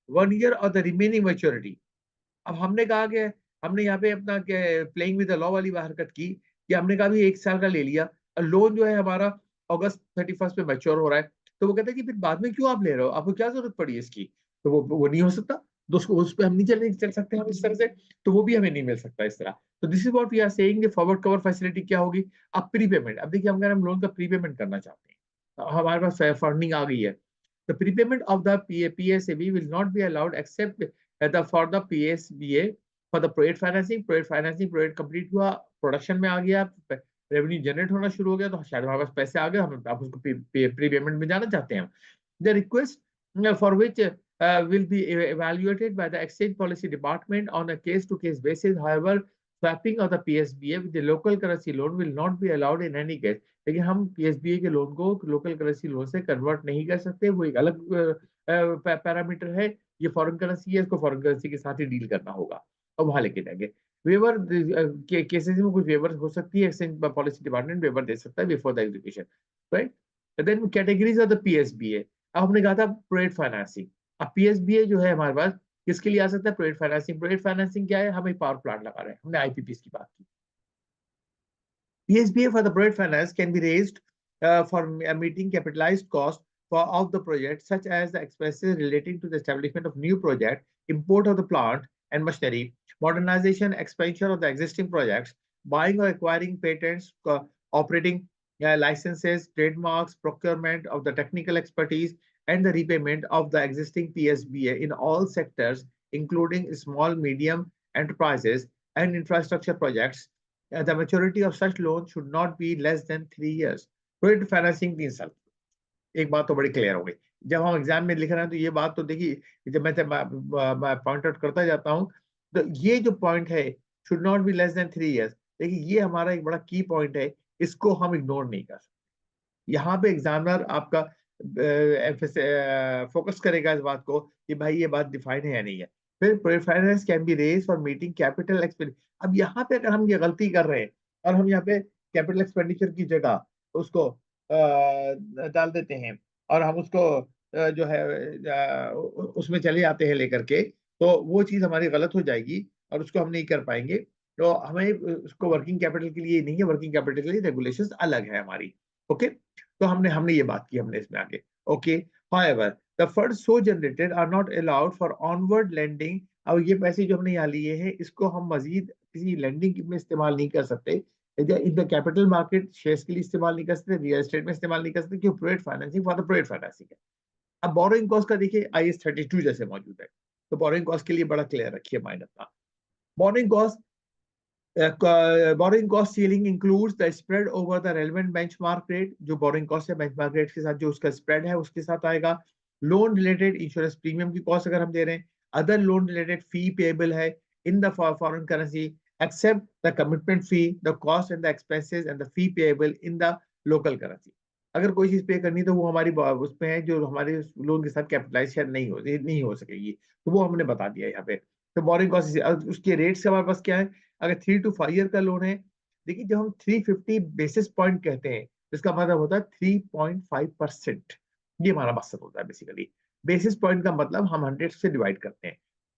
1 ईयर और द रिमेनिंग मैच्योरिटी। अब हमने कहा कि हमने यहाँ पे अपना प्लेइंग विद द लॉ वाली हरकत की कि हमने कहा भी 1 साल का ले लिया और लोन जो है हमारा अगस्त 31 पे मैच्योर हो रहा है। तो वो कहता है कि फिर बाद में क्यों आप ले रहे हो, आपको क्या जरूरत पड़ी है इसकी। तो वो नहीं हो सकता, तो उसको उस पर हम नहीं चल सकते हम इस तरह से, तो वो भी हमें नहीं मिल सकता इस तरह। तो this is what we are saying, forward cover facility क्या होगी। अब प्रीपेमेंट, अब देखिए अगर हम लोन का प्रीपेमेंट करना चाहते हैं, हमारे पास फंडिंग आ गई है, the prepayment of the PSAB will not be allowed except for the PSBA for the project financing। project complete हुआ, प्रोडक्शन में आ गया, रेवेन्यू जनरेट होना शुरू हो गया, तो शायद हमारे पास पैसे आ गए, हम आप उसको प्री पेमेंट में जाना चाहते हैं। The request for which will be evaluated by the exchange policy department on a case to case basis। however, swapping of the PSBA with the local currency loan will not be allowed in any case। लेकिन हम PSBA के loan को local currency loan से convert नहीं कर सकते, वो एक अलग पैरामीटर है। ये फॉरेन करेंसी है, इसको फॉरेन करेंसी के साथ ही डील करना होगा और वहां लेके जाएंगे। वेवर के केसेस में कुछ वेवर हो सकती है, एक्सचेंज पॉलिसी डिपार्टमेंट वेवर दे सकता है before the execution, right. Then categories of the PSBA। अब हमने कहा था प्रोजेक्ट फाइनेंसिंग। अब PSBA जो है हमारे पास किसके लिए आ सकता है, प्रोजेक्ट फाइनेंसिंग। प्रोजेक्ट फाइनेंसिंग क्या है, हम एक पावर प्लांट लगा रहे हैं, हमने IPPs की बात की। PSBA for the project finance can be raised for meeting capitalized costs of the project, such as the expenses relating to the establishment of new project, import of the plant and machinery, modernization, expansion of the existing projects, buying or acquiring patents, operating licenses, trademarks, procurement of the technical expertise, and the repayment of the existing PSBA in all sectors, including small, medium enterprises and infrastructure projects। The maturity of such loan should not be less than 3 years। Project financing 3 साल। एक बात तो बड़ी clear हो गई, जब हम exam में लिख रहे हैं तो ये बात तो देखिए, जब मैं पॉइंट आउट करता जाता हूँ, तो ये जो पॉइंट है should not be less than 3 years, देखिए ये हमारा एक बड़ा की पॉइंट है, इसको हम इग्नोर नहीं कर सकते। यहाँ पे एग्जामिनर आपका फोकस करेगा इस बात को कि भाई ये बात डिफाइन है या नहीं है। फिर project finance can be raise for meeting capital expenditure. अब यहाँ पे अगर हम ये गलती कर रहे हैं और हम यहाँ पे कैपिटल एक्सपेंडिचर की जगह उसको डाल देते हैं और हम उसको जो है उसमें चले जाते हैं लेकर के, तो वो चीज हमारी गलत हो जाएगी और उसको हम नहीं कर पाएंगे। तो हमें उसको वर्किंग कैपिटल के लिए नहीं है, वर्किंग कैपिटल के लिए रेगुलेशंस अलग है हमारी। ओके, तो हमने हमने ये बात की, हमने इसमें आगे। Okay, however the funds so generated are not allowed for onward lending। अब ये पैसे जो हमने यहाँ लिए हैं इसको हम मजीद किसी लैंडिंग में इस्तेमाल नहीं कर सकते, in the capital market shares के लिए इस्तेमाल नहीं कर सकते, रियल एस्टेट में इस्तेमाल नहीं कर सकते, क्यों, project financing for the project financing है। अब बोरोइंग कॉस्ट का देखिए IAS 32 जैसे मौजूद है, तो बोरोइंग कॉस्ट के लिए बड़ा क्लियर रखिए माइंड अपना। Borrowing cost borrowing cost ceiling includes the spread over the relevant benchmark rate। जो borrowing cost है benchmark rate के साथ जो उसका spread है उसके साथ आएगा। loan related insurance premium की cost अगर हम दे रहे हैं, other loan related fee payable है in the foreign currency except the commitment fee, the cost and the expenses and the fee payable in the local currency। अगर कोई चीज पे करनी तो वो हमारी उसमें है जो हमारे लोन के साथ कैपिटलाइज शायद नहीं हो सकेगी, तो वो हमने बता दिया यहाँ पे। तो बोरिंग कॉस्ट उसके रेट्स हमारे पास क्या है, अगर 3 to 5 year का लोन है, देखिए जब हम 350 बेसिस पॉइंट कहते हैं इसका मतलब होता है 3.5%। ये हमारा मकसद होता है बेसिकली। बेसिस पॉइंट का मतलब हम 100 से डिवाइड करते हैं।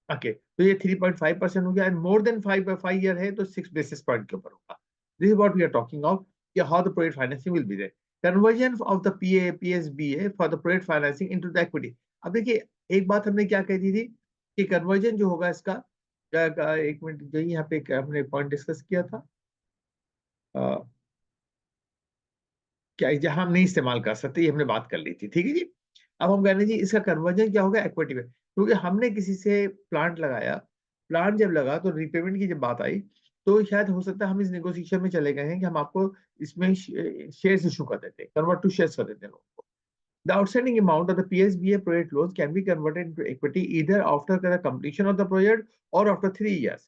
ओके, तो ये 3.5% हो गया, एंड मोर देन 5 ईयर है तो 6 बेसिस पॉइंट के ऊपर होगा। This is what we are talking of कि how the project financing will be there. Conversion of the PSBA for the project financing into the equity. अब देखिए एक बात हमने क्या कह दी थी कि कन्वर्जन जो होगा इसका, एक मिनट जो यहाँ पे हमने पॉइंट डिस्कस किया था, क्या जहां हम नहीं इस्तेमाल कर सकते, ये हमने बात कर ली थी, ठीक है जी। अब हम कह रहे हैं जी इसका कन्वर्जन क्या होगा इक्विटी में, क्योंकि हमने किसी से प्लांट लगाया, प्लांट जब लगा तो रीपेमेंट की जब बात आई तो शायद हो सकता है हम इस नेगोशिएशन में चले गए हैं कि हम आपको इसमें शेयर्स इशू कर देते हैं, कन्वर्ट टू शेयर्स कर देते हैं लोगों को। The outstanding amount of the PSBA project loans can be converted into equity either after the completion of the project or after 3 years।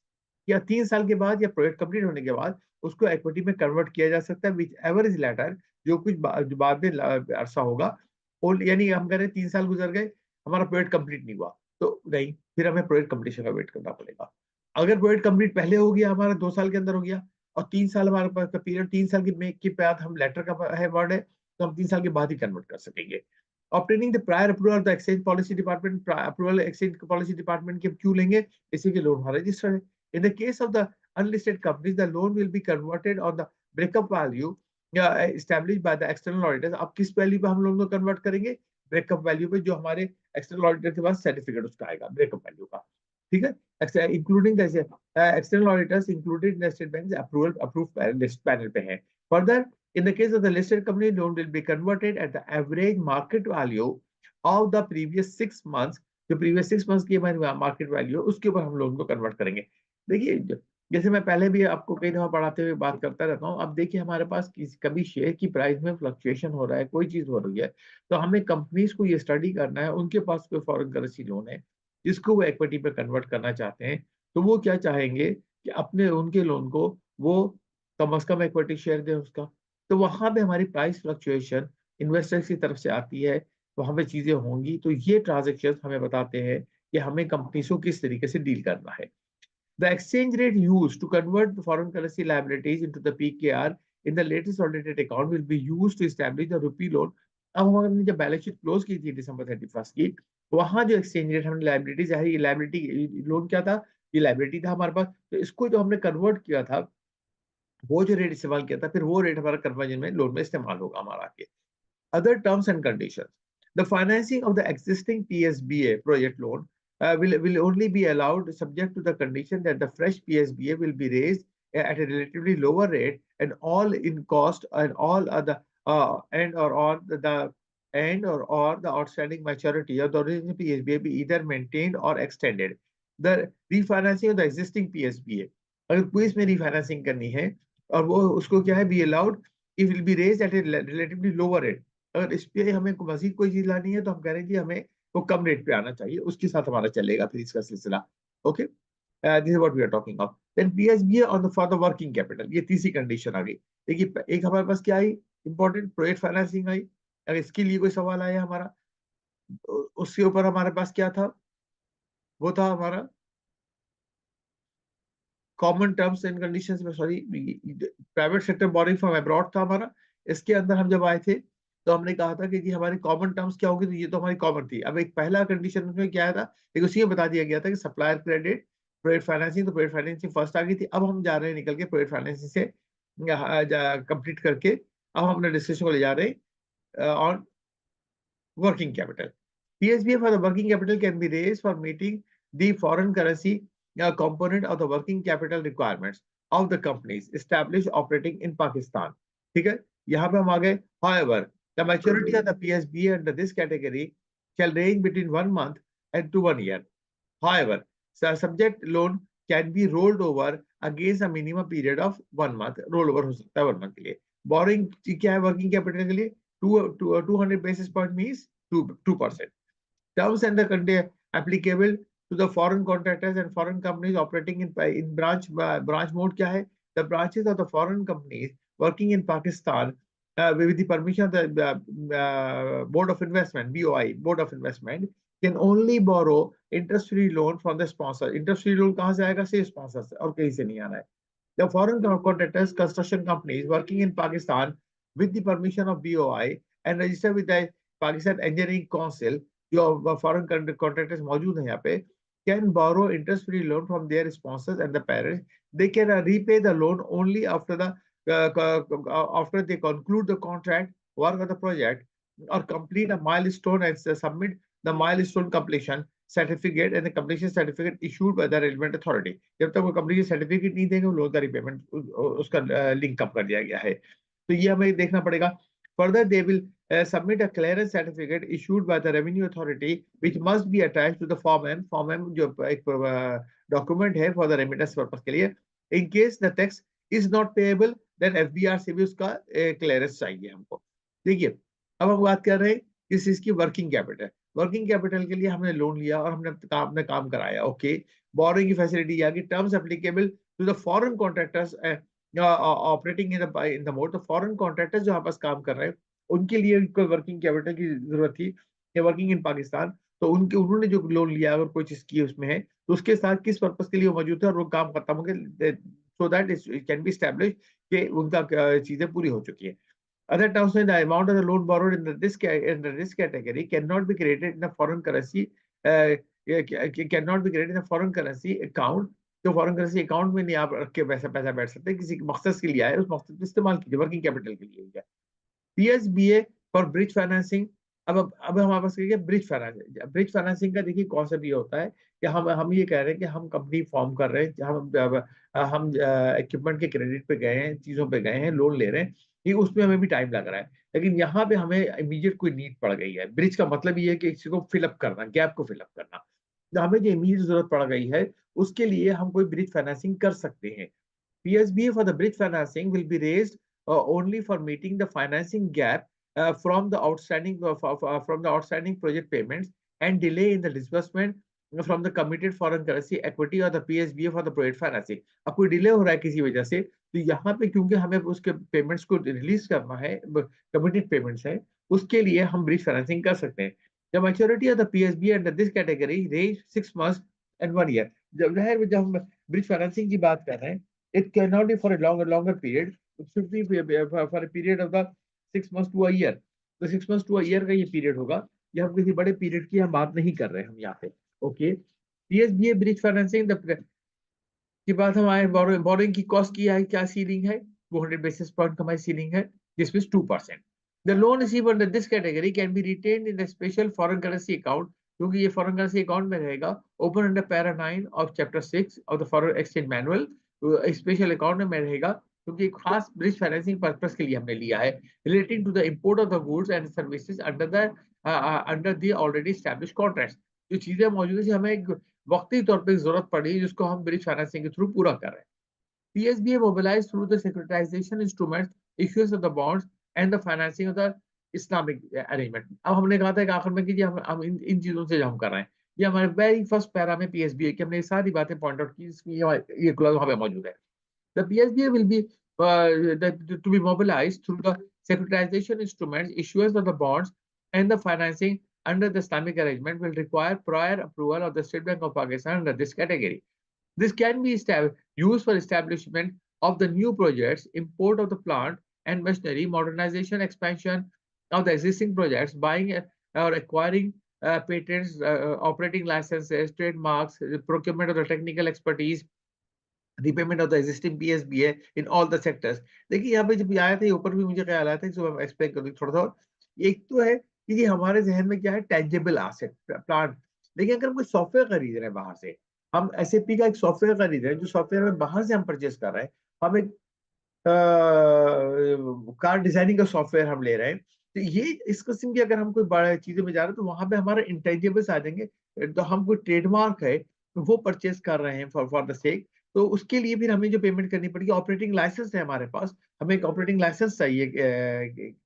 या 3 साल के बाद या प्रोजेक्ट कंप्लीट होने के बाद उसको इक्विटी में कन्वर्ट किया जा सकता है, विच एवर इज लेटर, जो कुछ बाद में अरसा होगा। और यानी हम कह रहे हैं 3 साल गुजर गए, हमारा प्रोजेक्ट कंप्लीट नहीं हुआ, तो नहीं, फिर हमें प्रोजेक्ट कंप्लीशन का वेट करना पड़ेगा। अगर प्रोजेक्ट कंप्लीट पहले हो गया, हमारा 2 साल के अंदर हो गया और 3 साल हमारे पास का पीरियड, 3 साल के बाद हम लेटर का है वर्ड है, तो हम 3 साल के बाद ही कन्वर्ट कर सकेंगे। Obtaining the prior approval of the exchange policy department, approval exchange policy department के क्यों लेंगे, इसी के लोन हमारा रजिस्टर्ड है। In the case of the unlisted companies the loan will be converted on the breakup value established by the external auditors। अब किस value पे हम लोग को कन्वर्ट करेंगे, ब्रेकअप वैल्यू पे, जो हमारे एक्सटर्नल ऑडिटर के पास सर्टिफिकेट उसका आएगा ब्रेकअप वैल्यू का, ठीक है। Including external auditors included in state bank approval approve list panel पे है। Further in the case of the listed company, loan will be converted at the average market value of the previous 6 months। जो previous 6 months की हमारी market value है उसके ऊपर हम loan को कन्वर्ट करेंगे। देखिए, जैसे मैं पहले भी आपको कई दफा पढ़ाते हुए बात करता रहता हूँ, अब देखिए हमारे पास कभी शेयर की प्राइस में फ्लक्चुएशन हो रहा है, कोई चीज हो रही है, तो हमें कंपनीज को ये स्टडी करना है, उनके पास कोई फॉरेन करेंसी लोन है जिसको वो इक्विटी पे कन्वर्ट करना चाहते हैं, तो वो क्या चाहेंगे कि अपने उनके लोन को वो कम से कम इक्विटी शेयर दें उसका। तो वहां पे हमारी प्राइस फ्लक्चुएशन इन्वेस्टर्स की तरफ से आती है, वहां पे चीजें होंगी, तो ये ट्रांजेक्शन हमें बताते हैं कि हमें कंपनीज को किस तरीके से डील करना है। The exchange rate used to convert the foreign currency liabilities into the PKR in the latest audited account will be used to establish the rupee loan। अब हमने जब बैलेंस शीट क्लोज की थी दिसंबर 31 की, वहां जो एक्सचेंज रेट हमने liabilities है, ये लाइबिलिटी लोन क्या था, ये लाइबिलिटी था हमारे पास, तो इसको जो हमने कन्वर्ट किया था, वो जो रेट इस्तेमाल किया था, फिर वो रेट हमारा कन्वर्जन में लोन में इस्तेमाल होगा हमारा आगे। Other terms and conditions. The financing of the existing PSBA project loan will only be allowed subject to the condition that the fresh PSBA will be raised at a relatively lower rate and all in cost and all other or the outstanding maturity of the original PSBA be either maintained or extended. The refinancing of the existing PSBA, अगर कोई इसमें refinancing करनी है और वो उसको क्या है, be allowed, it will be raised at a relatively lower rate। अगर इस पे हमें मजीद कोई चीज लानी है तो हम कह रहे हैं जी हमें वो कम रेट पे आना चाहिए, उसके साथ हमारा चलेगा फिर इसका सिलसिला। Okay, this is what we are talking of. Then PSBA on the for the working capital, ये तीसरी कंडीशन आ गई। देखिए, एक हमारे पास क्या आई, इंपॉर्टेंट प्रोजेक्ट फाइनेंसिंग आई। अगर इसके लिए कोई सवाल आया हमारा, उसके ऊपर हमारे पास क्या था, वो था हमारा कॉमन टर्म्स एंड कंडीशंस में, sorry, private sector boring from abroad था हमारा। इसके अंदर हम जब आए थे तो हमने कहा था कि जी हमारी कॉमन टर्म्स क्या होगी, तो ये तो हमारी कॉमन थी। अब एक पहला कंडीशन में क्या आया था, एक उसी में बता दिया गया था कि सप्लायर क्रेडिट, प्रोजेक्ट फाइनेंसिंग, तो प्रोजेक्ट फाइनेंसिंग फर्स्ट आ गई थी। अब हम जा रहे हैं निकल के प्रोजेक्ट फाइनेंसिंग से कंप्लीट करके, अब हम अपने डिस्कशन को ले जा रहे हैं on working capital। PSBA for the working capital can be raised for meeting the foreign currency component of the working capital requirements of the companies established operating in Pakistan। ठीक है, यहाँ पे हम आ गए। However, the maturity of the PSBA under this category shall range between 1 month and to 1 year। However, the subject loan can be rolled over against a minimum period of 1 month। roll over हो सकता है 1 month के लिए। Borrowing क्या है working capital के लिए, 200 basis point means 2%। Terms and the applicable to the foreign contractors and foreign companies operating in branch mode क्या है, the branches of the foreign companies working in Pakistan with the permission of the Board of Investment, BOI, Board of Investment, can only borrow interest free loan from the sponsor। interest free loan कहाँ से आएगा, से sponsor से, और कहीं से नहीं आना है। The foreign contractors, construction companies working in Pakistan with the permission of BOI and registered with the Pakistan Engineering Council, जो foreign contractors मौजूद हैं यहाँ पे, can borrow interest-free loan from their sponsors and the parents। They can repay the loan only after they conclude the contract, work on the project, or complete a milestone and submit the milestone completion certificate and the completion certificate issued by the relevant authority। जब तक वो completion certificate नहीं देंगे, loan का repayment उसका link कम कर दिया गया है। तो ये हमें देखना पड़ेगा। Further, they will submit a clearance certificate issued by the revenue authority, which must be attached to the form M। form M जो एक document है for the remittance purpose के लिए। In case the tax is not payable, then FBR से भी उसका clearance चाहिए हमको। देखिए, अब हम बात कर रहे हैं किस चीज की, वर्किंग कैपिटल। वर्किंग कैपिटल के लिए हमने लोन लिया और हमने अपने काम कराया। ओके, बोरोइंग की फैसिलिटी आ गई। Terms applicable to the foreign contractors operating in the mode. तो फॉरेन कॉन्ट्रैक्टर्स जो आपस काम कर रहे हैं उनके लिए कोई वर्किंग कैपिटल की जरूरत थी, या वर्किंग इन पाकिस्तान, तो उन्होंने जो लोन लिया अगर कोई चीज की उसमें है, तो उसके साथ किस पर्पज के लिए वो मौजूद है और वो काम खत्म हो गया, so that it can be establish कि उनका चीजें पूरी हो चुकी है। Other terms, the amount of the loan borrowed in this category cannot be created in a foreign currency. Cannot be created in a foreign currency account. तो foreign currency account में नहीं आप रख के पैसा बैठ सकते, किसी मकसद के लिए आए, उस मकसद में इस्तेमाल कीजिए, वर्किंग कैपिटल के लिए है। पीएसबीए फॉर ब्रिज फाइनेंसिंग। अब हमारे पास क्या ब्रिज फाइनेंसिंग। ब्रिज फाइनेंसिंग का देखिए कॉन्सेप्ट ये होता है कि हम ये कह रहे हैं कि हम कंपनी फॉर्म कर रहे हैं, हम इक्विपमेंट के क्रेडिट पे गए हैं, चीजों पे गए हैं, लोन ले रहे हैं, ये उसमें हमें भी टाइम लग रहा है, लेकिन यहाँ पे हमें इमीडिएट कोई नीड पड़ गई है। ब्रिज का मतलब ये है कि किसी को फिलअप करना, गैप को फिलअप करना, तो हमें जो इमीडिएट जरूरत पड़ गई है उसके लिए हम कोई ब्रिज फाइनेंसिंग कर सकते हैं। PSBA for the bridge financing will be raised only for meeting the financing gap from the outstanding project payments and delay in the disbursement from the committed foreign currency equity or the PSBA for the project financing। अब कोई delay हो रहा है किसी वजह से, तो यहाँ पे क्योंकि हमें उसके पेमेंट्स को रिलीज करना है, कमिटेड पेमेंट्स है, उसके लिए हम ब्रिज फाइनेंसिंग कर सकते हैं। The maturity of the PSBA under this category range 6 months and 1 year। जब हम ब्रिज फाइनेंसिंग की बात कर रहे हैं, it cannot be for a longer period, it should be for a period of the 6 months to a year। तो 6 months to a year का ये पीरियड होगा, ये हम किसी बड़े पीरियड की हम बात नहीं कर रहे हैं हम यहाँ पे। ओके, पीएसबीए ब्रिज फाइनेंसिंग की बात हम आए, बोरोइंग की कॉस्ट की है, क्या सीलिंग है, 200 बेसिस पॉइंट हमारी सीलिंग है, जिसमें 2%। The loan receive under this category can be retain in the special foreign currency account, क्योंकि ये फॉरेन करेंसी अकाउंट में रहेगा, open under para 9 of chapter 6 of the foreign exchange manual. Special account में रहेगा क्योंकि एक खास ब्रिज फाइनेंसिंग पर्पस के लिए हमने लिया है, relating to the import of the goods and services under the already established contracts. जो चीजें मौजूद है, हमें एक वक्ती तौर पे जरूरत पड़ी जिसको हम ब्रिज फाइनेंसिंग के थ्रू पूरा कर रहे हैं। PSBA mobilized through the securitization instruments, issuance of the bonds and the financing of the Islamic arrangement। अब हमने कहा था कि आखिर में कि जी हम इन चीजों से हम कर रहे हैं, ये हमारे वेरी फर्स्ट पैरा में PSBA की हमने ये सारी बातें पॉइंट आउट की, इसमें ये क्लॉज वहां पे मौजूद है। The PSBA will be to be mobilized through the securitization instruments, issuance of the bonds, and the financing under the Islamic arrangement will require prior approval of the State Bank of Pakistan under this category। This can be used for establishment of the new projects, import of the plant and machinery, modernization, expansion of the existing projects, buying or acquiring patents, operating licenses, trademarks, procurement of the technical expertise, repayment of the existing PSBA in all the sectors। देखिए यहाँ पे जब आया था, ये ऊपर भी मुझे ख्याल आया था, इसको मैं एक्सप्लेन करूँ थोड़ा सा। एक तो है कि ये हमारे जहन में क्या है, टेंजिबल एसेट प्लांट। देखिए अगर हम कोई सॉफ्टवेयर खरीद रहे हैं बाहर से, हम SAP का एक सॉफ्टवेयर खरीद रहे हैं, जो सॉफ्टवेयर में बाहर से हम परचेस कर रहे हैं, हम एक कार डिजाइनिंग का सॉफ्टवेयर हम ले रहे हैं, तो ये इस किस्म की अगर हम कोई बड़ा चीजों में जा रहे हैं, तो वहां पे हमारे इंटेंजिबल्स आ जाएंगे। तो हम कोई ट्रेडमार्क है वो परचेस कर रहे हैं फॉर द सेक, तो उसके लिए फिर हमें जो पेमेंट करनी पड़ेगी, ऑपरेटिंग लाइसेंस है हमारे पास, हमें एक ऑपरेटिंग लाइसेंस चाहिए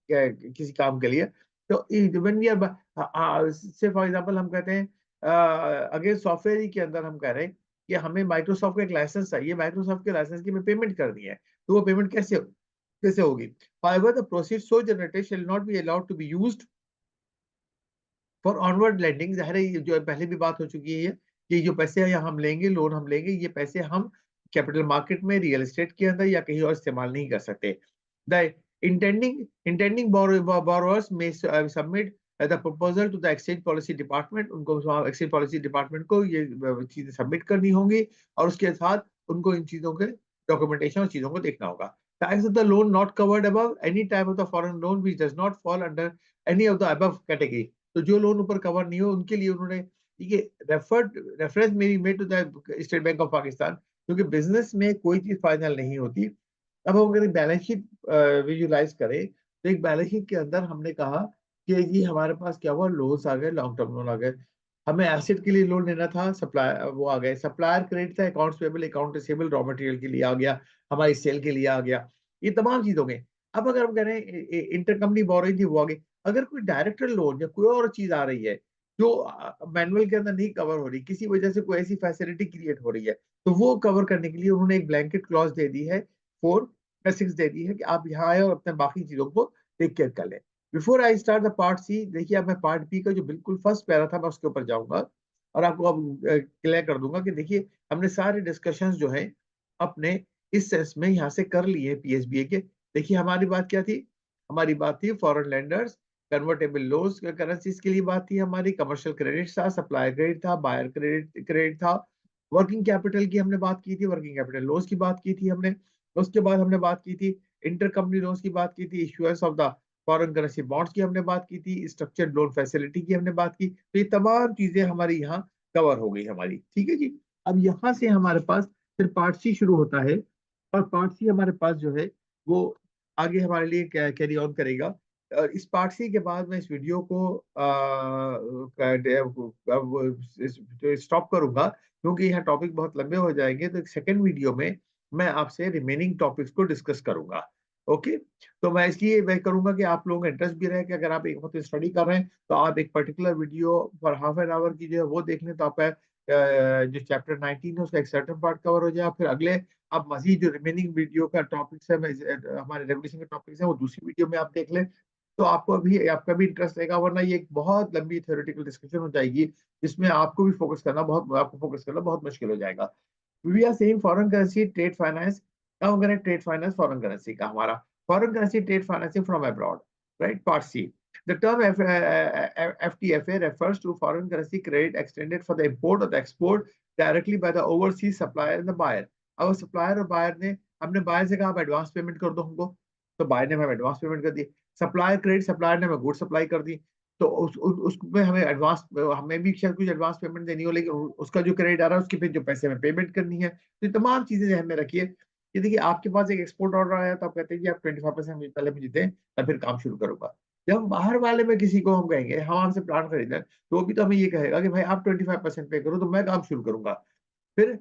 किसी काम के लिए। तो व्हेन वी आर से फॉर एग्जांपल हम कहते हैं अगर सॉफ्टवेयर ही के अंदर हम कह रहे हैं कि हमें माइक्रोसॉफ्ट का एक लाइसेंस चाहिए, माइक्रोसॉफ्ट के लाइसेंस की हमें पेमेंट करनी है, तो वो पेमेंट कैसे होगी। However, the proceeds so generated shall not be allowed to be used for onward lending। जाहिर है ये जो पहले भी बात हो चुकी है कि जो पैसे हम लेंगे, लोन हम लेंगे, ये पैसे हम कैपिटल मार्केट में, रियल एस्टेट के अंदर या कहीं और इस्तेमाल नहीं कर सकते। The intending borrowers may submit the proposal to the exchange policy department। उनको exchange policy department को ये चीजें सबमिट करनी होंगी, और उसके साथ उनको इन चीजों के डॉक्यूमेंटेशन और चीजों को देखना होगा। Types of the loan not covered above, any type of the foreign loan which does not fall under any of the above category। तो जो लोन ऊपर कवर नहीं हो उनके लिए उन्होंने ये रेफरेंस मेरी made to the State Bank of Pakistan, क्योंकि बिजनेस में कोई चीज फाइनल नहीं होती। अब हम अगर बैलेंस शीट विजुलाइज करें, तो एक बैलेंस शीट के अंदर हमने कहा कि जी हमारे पास क्या हुआ, लोन्स आ गए, लॉन्ग टर्म लोन आ गए, हमें एसेट के लिए लोन लेना था, सप्लाई वो आ गए, सप्लायर क्रेडिट था, accounts payable, account receivable, raw material के लिए आ गया, हमारी सेल के लिए आ गया, ये तमाम चीज हो गई। अब अगर हम कह रहे हैं इंटरकंपनी बोरोइंग थी वो आ गई, अगर कोई डायरेक्टर लोन या कोई और चीज आ रही है जो मैनुअल के अंदर नहीं कवर हो रही, किसी वजह से कोई ऐसी फैसिलिटी क्रिएट हो रही है, तो वो कवर करने के लिए उन्होंने एक ब्लैंकेट क्लॉज दे दी है, 4 दे दी है कि आप यहाँ आए और अपने बाकी चीजों को टेक केयर कर लें। Before I start the part C, देखिए अब मैं पार्ट बी का जो बिल्कुल फर्स्ट पैरा था मैं उसके ऊपर जाऊंगा और आपको अब क्लियर कर दूंगा कि देखिए हमने सारे डिस्कशंस जो है अपने इस सेंस में यहाँ से कर लिए PSBA के। देखिए हमारी बात क्या थी, हमारी बात थी foreign lenders, convertible loans currencies के लिए बात थी हमारी, कमर्शियल क्रेडिट था, सप्लायर क्रेडिट था, बायर क्रेडिट था, वर्किंग कैपिटल की हमने बात की थी, वर्किंग कैपिटल लोन्स की बात की थी हमने। उसके बाद हमने बात की थी इंटर कंपनी लोन्स की बात की थी, issuance of the foreign currency bonds की हमने बात की थी, स्ट्रक्चर्ड लोन फैसिलिटी की हमने बात की। तो ये तमाम चीजें हमारी यहाँ कवर हो गई हमारी, ठीक है जी। अब यहाँ से हमारे पास फिर पार्ट सी शुरू होता है, और पार्ट सी हमारे पास जो है वो आगे हमारे लिए कैरी ऑन करेगा। और इस पार्ट सी के बाद मैं इस वीडियो को स्टॉप करूंगा, क्योंकि यहाँ टॉपिक बहुत लंबे हो जाएंगे। तो एक सेकेंड वीडियो में मैं आपसे रिमेनिंग टॉपिक्स को डिस्कस करूंगा। ओके, तो मैं इसलिए मैं करूंगा कि आप लोगों का इंटरेस्ट भी रहे, कि अगर आप एक वक्त स्टडी कर रहे हैं तो आप एक particular video for half an hour की जो है वो देख लें, तो आपका जो चैप्टर 19 है उसका एक सर्टेन पार्ट कवर हो जाए। फिर अगले आप मजीद जो रिमेनिंग वीडियो का टॉपिक्स है, हमारे रेगुलेशन के टॉपिक्स है, वो दूसरी वीडियो में आप देख लें, तो आपको भी आपका भी इंटरेस्ट रहेगा। वरना ये एक बहुत लंबी थ्योरेटिकल डिस्कशन हो जाएगी, जिसमें आपको भी फोकस करना बहुत आपको फोकस करना बहुत मुश्किल हो जाएगा। We are saying foreign currency trade finance. Now करें ट्रेड फाइनेंस फॉरेन करेंसी का हमारा, foreign currency trade financing from abroad, right, part C. The term FTFA refers to foreign currency credit extended for the import or the export directly by the overseas supplier and the buyer. अब supplier और buyer ने, हमने buyer से कहा आप advance payment कर दो हमको, तो buyer ने हमें एडवांस पेमेंट कर दी। सप्लायर क्रेडिट, सप्लायर ने हमें गुड सप्लाई कर दी, तो उसमें हमें एडवांस, हमें भी शायद कुछ एडवांस पेमेंट देनी हो, लेकिन उसका जो क्रेडिट आ रहा है उसके फिर जो पैसे हमें पेमेंट करनी है। तो ये तमाम चीजें ध्यान में रखिए। ये देखिए, आपके पास एक एक्सपोर्ट ऑर्डर आया तो आप कहते हैं कि आप 25% पहले मुझे दें, तब फिर काम शुरू करूंगा। जब हम बाहर वाले में किसी को हम कहेंगे हम आपसे प्लान खरीदना, तो वो भी तो हमें ये कहेगा कि भाई आप 25% पे करो तो मैं काम शुरू करूंगा। फिर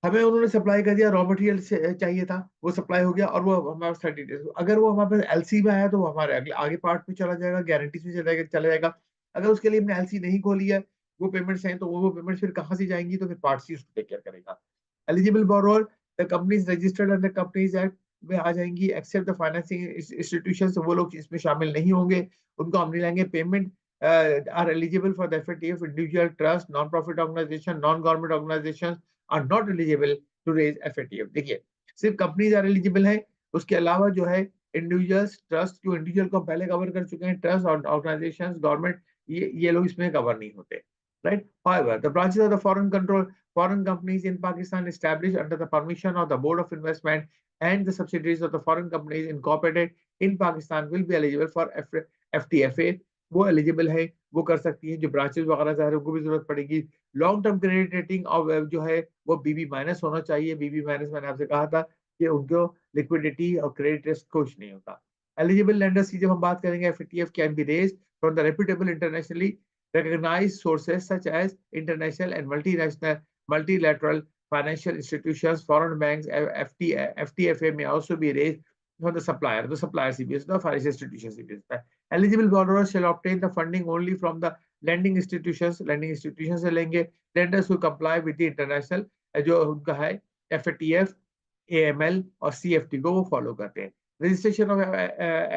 हमें उन्होंने सप्लाई कर दिया, रॉ मटेरियल चाहिए था, वो सप्लाई हो गया, और वो हमारे पास 30 डेज, अगर वो हमारे पास एलसी में आया तो वो हमारे अगले आगे पार्ट में चला जाएगा, गारंटीज में चला जाएगा। अगर उसके लिए हमने एलसी नहीं खोली है, वो पेमेंट्स हैं, तो वो पेमेंट्स फिर कहाँ से जाएंगी, तो फिर पार्ट सी उसको टेक केयर करेगा। Eligible borrower, the companies registered under companies act में आ जाएंगी, एक्सेप्ट द फाइनेंसिंग इंस्टीट्यूशंस, वो लोग इसमें शामिल नहीं होंगे, उनको हम नहीं लेंगे। Payment are eligible for the FATF, individual trust, non profit organisation, non government organisation are not eligible to raise FATF. देखिए, सिर्फ कंपनीज आर एलिजिबल है, उसके अलावा जो है इंडिविजुअल्स, ट्रस्ट, जो इंडिविजुअल को पहले कवर कर चुके हैं, ट्रस्ट और ऑर्गेनाइजेशंस, गवर्नमेंट, ये लोग इसमें कवर नहीं होते, right? However, the branches of the foreign companies in Pakistan established under the permission of the Board of Investment and the subsidiaries of the foreign companies incorporated in Pakistan will be eligible for FTFA। वो eligible है, वो कर सकती है। जो branches वगैरह है उनको भी जरूरत पड़ेगी। लॉन्ग टर्म क्रेडिट रेटिंग और जो है वो बीबी माइनस होना चाहिए। बीबी माइनस मैंने आपसे कहा था कि उनको लिक्विडिटी और क्रेडिट रिस्क कुछ नहीं होता। एलिजिबल लेंडर्स की जब हम बात करेंगे, FTF can be raised from the reputable internationally recognized sources such as international and multilateral financial institutions, foreign banks. FTFA may also be raised for the supplier. The supplier CBS, the financial institution CBS. Eligible borrowers shall obtain the funding only from the lending institutions. Lending institutions से लेंगे। Lenders who comply with the international जो उनका है FATF, AML और CFT को वो follow करते हैं। रजिस्ट्रेशन ऑफ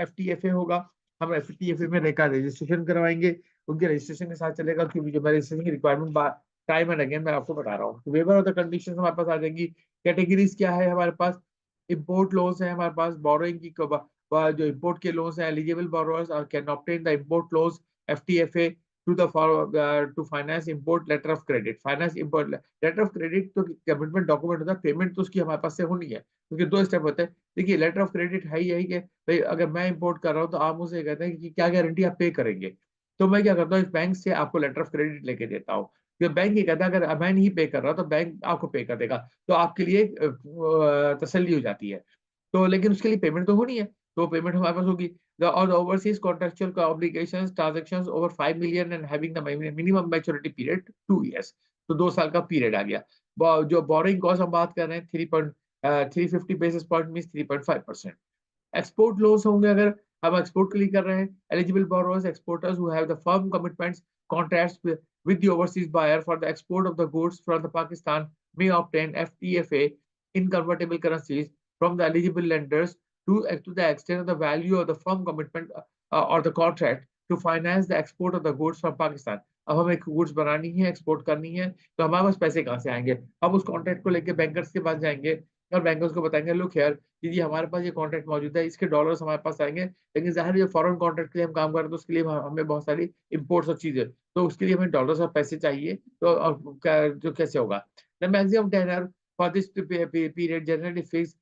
FTFA होगा, हम FTFA में रजिस्ट्रेशन करवाएंगे, उनके रजिस्ट्रेशन के साथ चलेगा, क्योंकि जो मैं रजिस्ट्रेशन की रिक्वायरमेंट टाइम एंड अगेन मैं आपको बता रहा हूँ। तो वेवर ऑफ द कंडीशंस हमारे पास आ जाएंगी। कैटेगरीज क्या है हमारे पास, इंपोर्ट लोन्स है हमारे पास, बोरोइंग की जो इंपोर्ट के लोन्स हैं, eligible borrowers can obtain the import loans FTFA to the to finance import letter of credit. Finance import letter of credit तो कमिटमेंट डॉक्यूमेंट होता है, पेमेंट तो उसकी हमारे पास से होनी है, क्योंकि दो स्टेप होते हैं। देखिए, लेटर ऑफ क्रेडिट है यही कि भाई अगर मैं इंपोर्ट कर रहा हूँ तो आप मुझसे कहते हैं कि क्या गारंटी आप पे करेंगे, तो मैं क्या करता हूँ, इस बैंक से आपको लेटर ऑफ क्रेडिट लेके देता हूँ। बैंक ये कहता है अगर मैं नहीं पे कर रहा तो बैंक आपको पे कर देगा, तो आपके लिए तसल्ली हो जाती है। तो लेकिन उसके लिए पेमेंट तो होनी है, तो पेमेंट हमारे पास होगी। और overseas contractual obligations transactions over 5 million and having the minimum maturity period 2 years, तो 2 साल का पीरियड आ गया। जो बोरिंग कॉस्ट हम बात कर रहे हैं 350 basis point means 3.5%। Export loans होंगे, अगर हम एक्सपोर्ट के लिए कर रहे हैं, eligible borrowers exporters who have the firm commitments contracts with the overseas buyer for the export of the goods from the Pakistan may obtain FTFA in convertible currencies from the eligible lenders to the extent of the value of the firm commitment or the contract to finance the export of the goods from Pakistan। अब हमें goods बनानी है, export करनी है, तो हमारे पास पैसे कहाँ से आएंगे? हम उस कॉन्ट्रैक्ट को लेके बैंकर्स के पास जाएंगे, और बैंकर्स को बताएंगे लुक यार दीदी हमारे पास ये कॉन्ट्रैक्ट मौजूद है, इसके डॉलर्स हमारे पास आएंगे, लेकिन ज़ाहिर है फॉरेन कॉन्ट्रैक्ट के लिए हम काम कर रहे हैं तो उसके लिए हमें बहुत सारी इम्पोर्ट्स और चीज़ें, तो उसके लिए हमें डॉलर्स और पैसे चाहिए, तो जो कैसे होगा? The maximum tenure for this period generally fix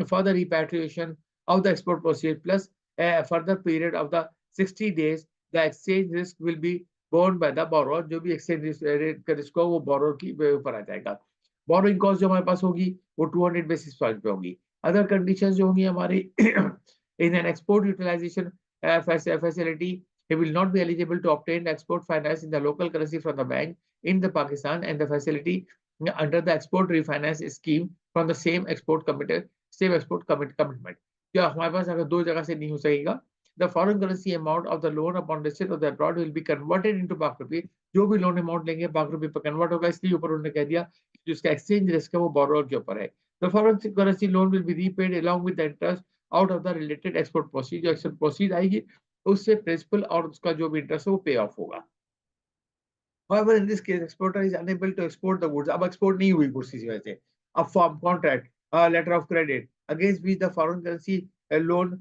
for the repatriation of the export proceeds plus a further period of the 60 days, the exchange risk will be borne by the borrower। जो भी exchange rate का risk हो वो borrower की ऊपर आ जाएगा। borrowing cost जो हमारे पास होगी वो 200 बेसिस पॉइंट पे होगी। अदर कंडीशंस जो होंगी हमारी in an export utilization facility, he will not be eligible to obtain export finance in the local currency from the bank in the Pakistan and the facility under the export refinance scheme from the same export commitment। क्या हमारे पास अगर दो जगह से नहीं हो सकेगा, the foreign currency amount of the loan upon receipt of the abroad will be converted into पाक रुपी। जो भी लोन अमाउंट लेंगे पाक रुपी पर कन्वर्ट होगा, इसलिए ऊपर उन्होंने कह दिया कि जिसका एक्सचेंज रिस्क है वो बोरोअर के ऊपर है। The foreign currency loan will be repaid along with the interest out of the related export proceed. जो एक्सपोर्ट प्रोसीड आएगी उससे प्रिंसिपल और उसका जो भी इंटरेस्ट है वो पे ऑफ होगा। However, in this case, exporter is unable to export the goods। अब एक्सपोर्ट नहीं हुई गुड्स इसी वजह से। अब form contract letter of credit against which the foreign currency loan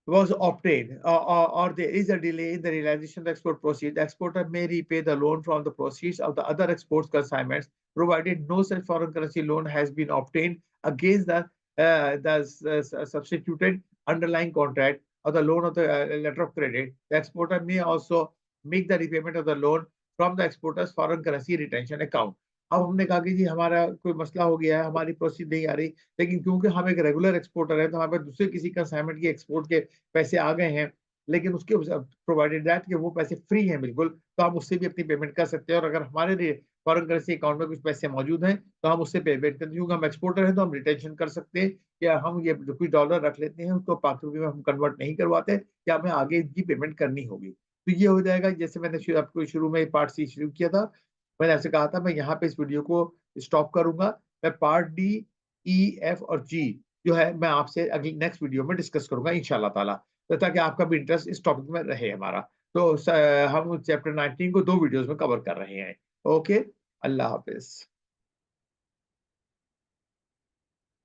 was obtained, or there is a delay in the realization of the export proceeds, the exporter may repay the loan from the proceeds of the other exports consignments, provided no such foreign currency loan has been obtained against the substituted underlying contract or the loan of the letter of credit. The exporter may also make the repayment of the loan from the exporter's foreign currency retention account। अब हमने कहा कि जी हमारा कोई मसला हो गया है, हमारी प्रोसीड नहीं आ रही, लेकिन क्योंकि हम एक रेगुलर एक्सपोर्टर है तो हमारे पास दूसरे किसी कंसाइनमेंट की एक्सपोर्ट के पैसे आ गए हैं, लेकिन उसके प्रोवाइडेड दैट कि वो पैसे फ्री हैं बिल्कुल, तो हम उससे भी अपनी पेमेंट कर सकते हैं। और अगर हमारे फॉरेन करेंसी अकाउंट में कुछ पैसे मौजूद हैं तो हम उससे पेमेंट करते हैं, क्योंकि हम एक्सपोर्टर हैं तो हम रिटेंशन कर सकते हैं, या हम ये जो कुछ डॉलर रख लेते हैं उसको पाक रुपये में हम कन्वर्ट नहीं करवाते, या हमें आगे इनकी पेमेंट करनी होगी। तो ये हो जाएगा। जैसे मैंने आपको शुरू में पार्ट सी शुरू किया था, मैंने आपसे कहा था मैं यहाँ पे इस वीडियो को स्टॉप करूंगा। मैं पार्ट डी, ई, एफ और जी जो है मैं आपसे अगली नेक्स्ट वीडियो में डिस्कस करूंगा इंशाल्लाह ताला, तो ताकि आपका भी इंटरेस्ट इस टॉपिक में रहे हमारा। तो हम चैप्टर 19 को 2 वीडियोस में कवर कर रहे हैं। ओके, अल्लाह हाफिज।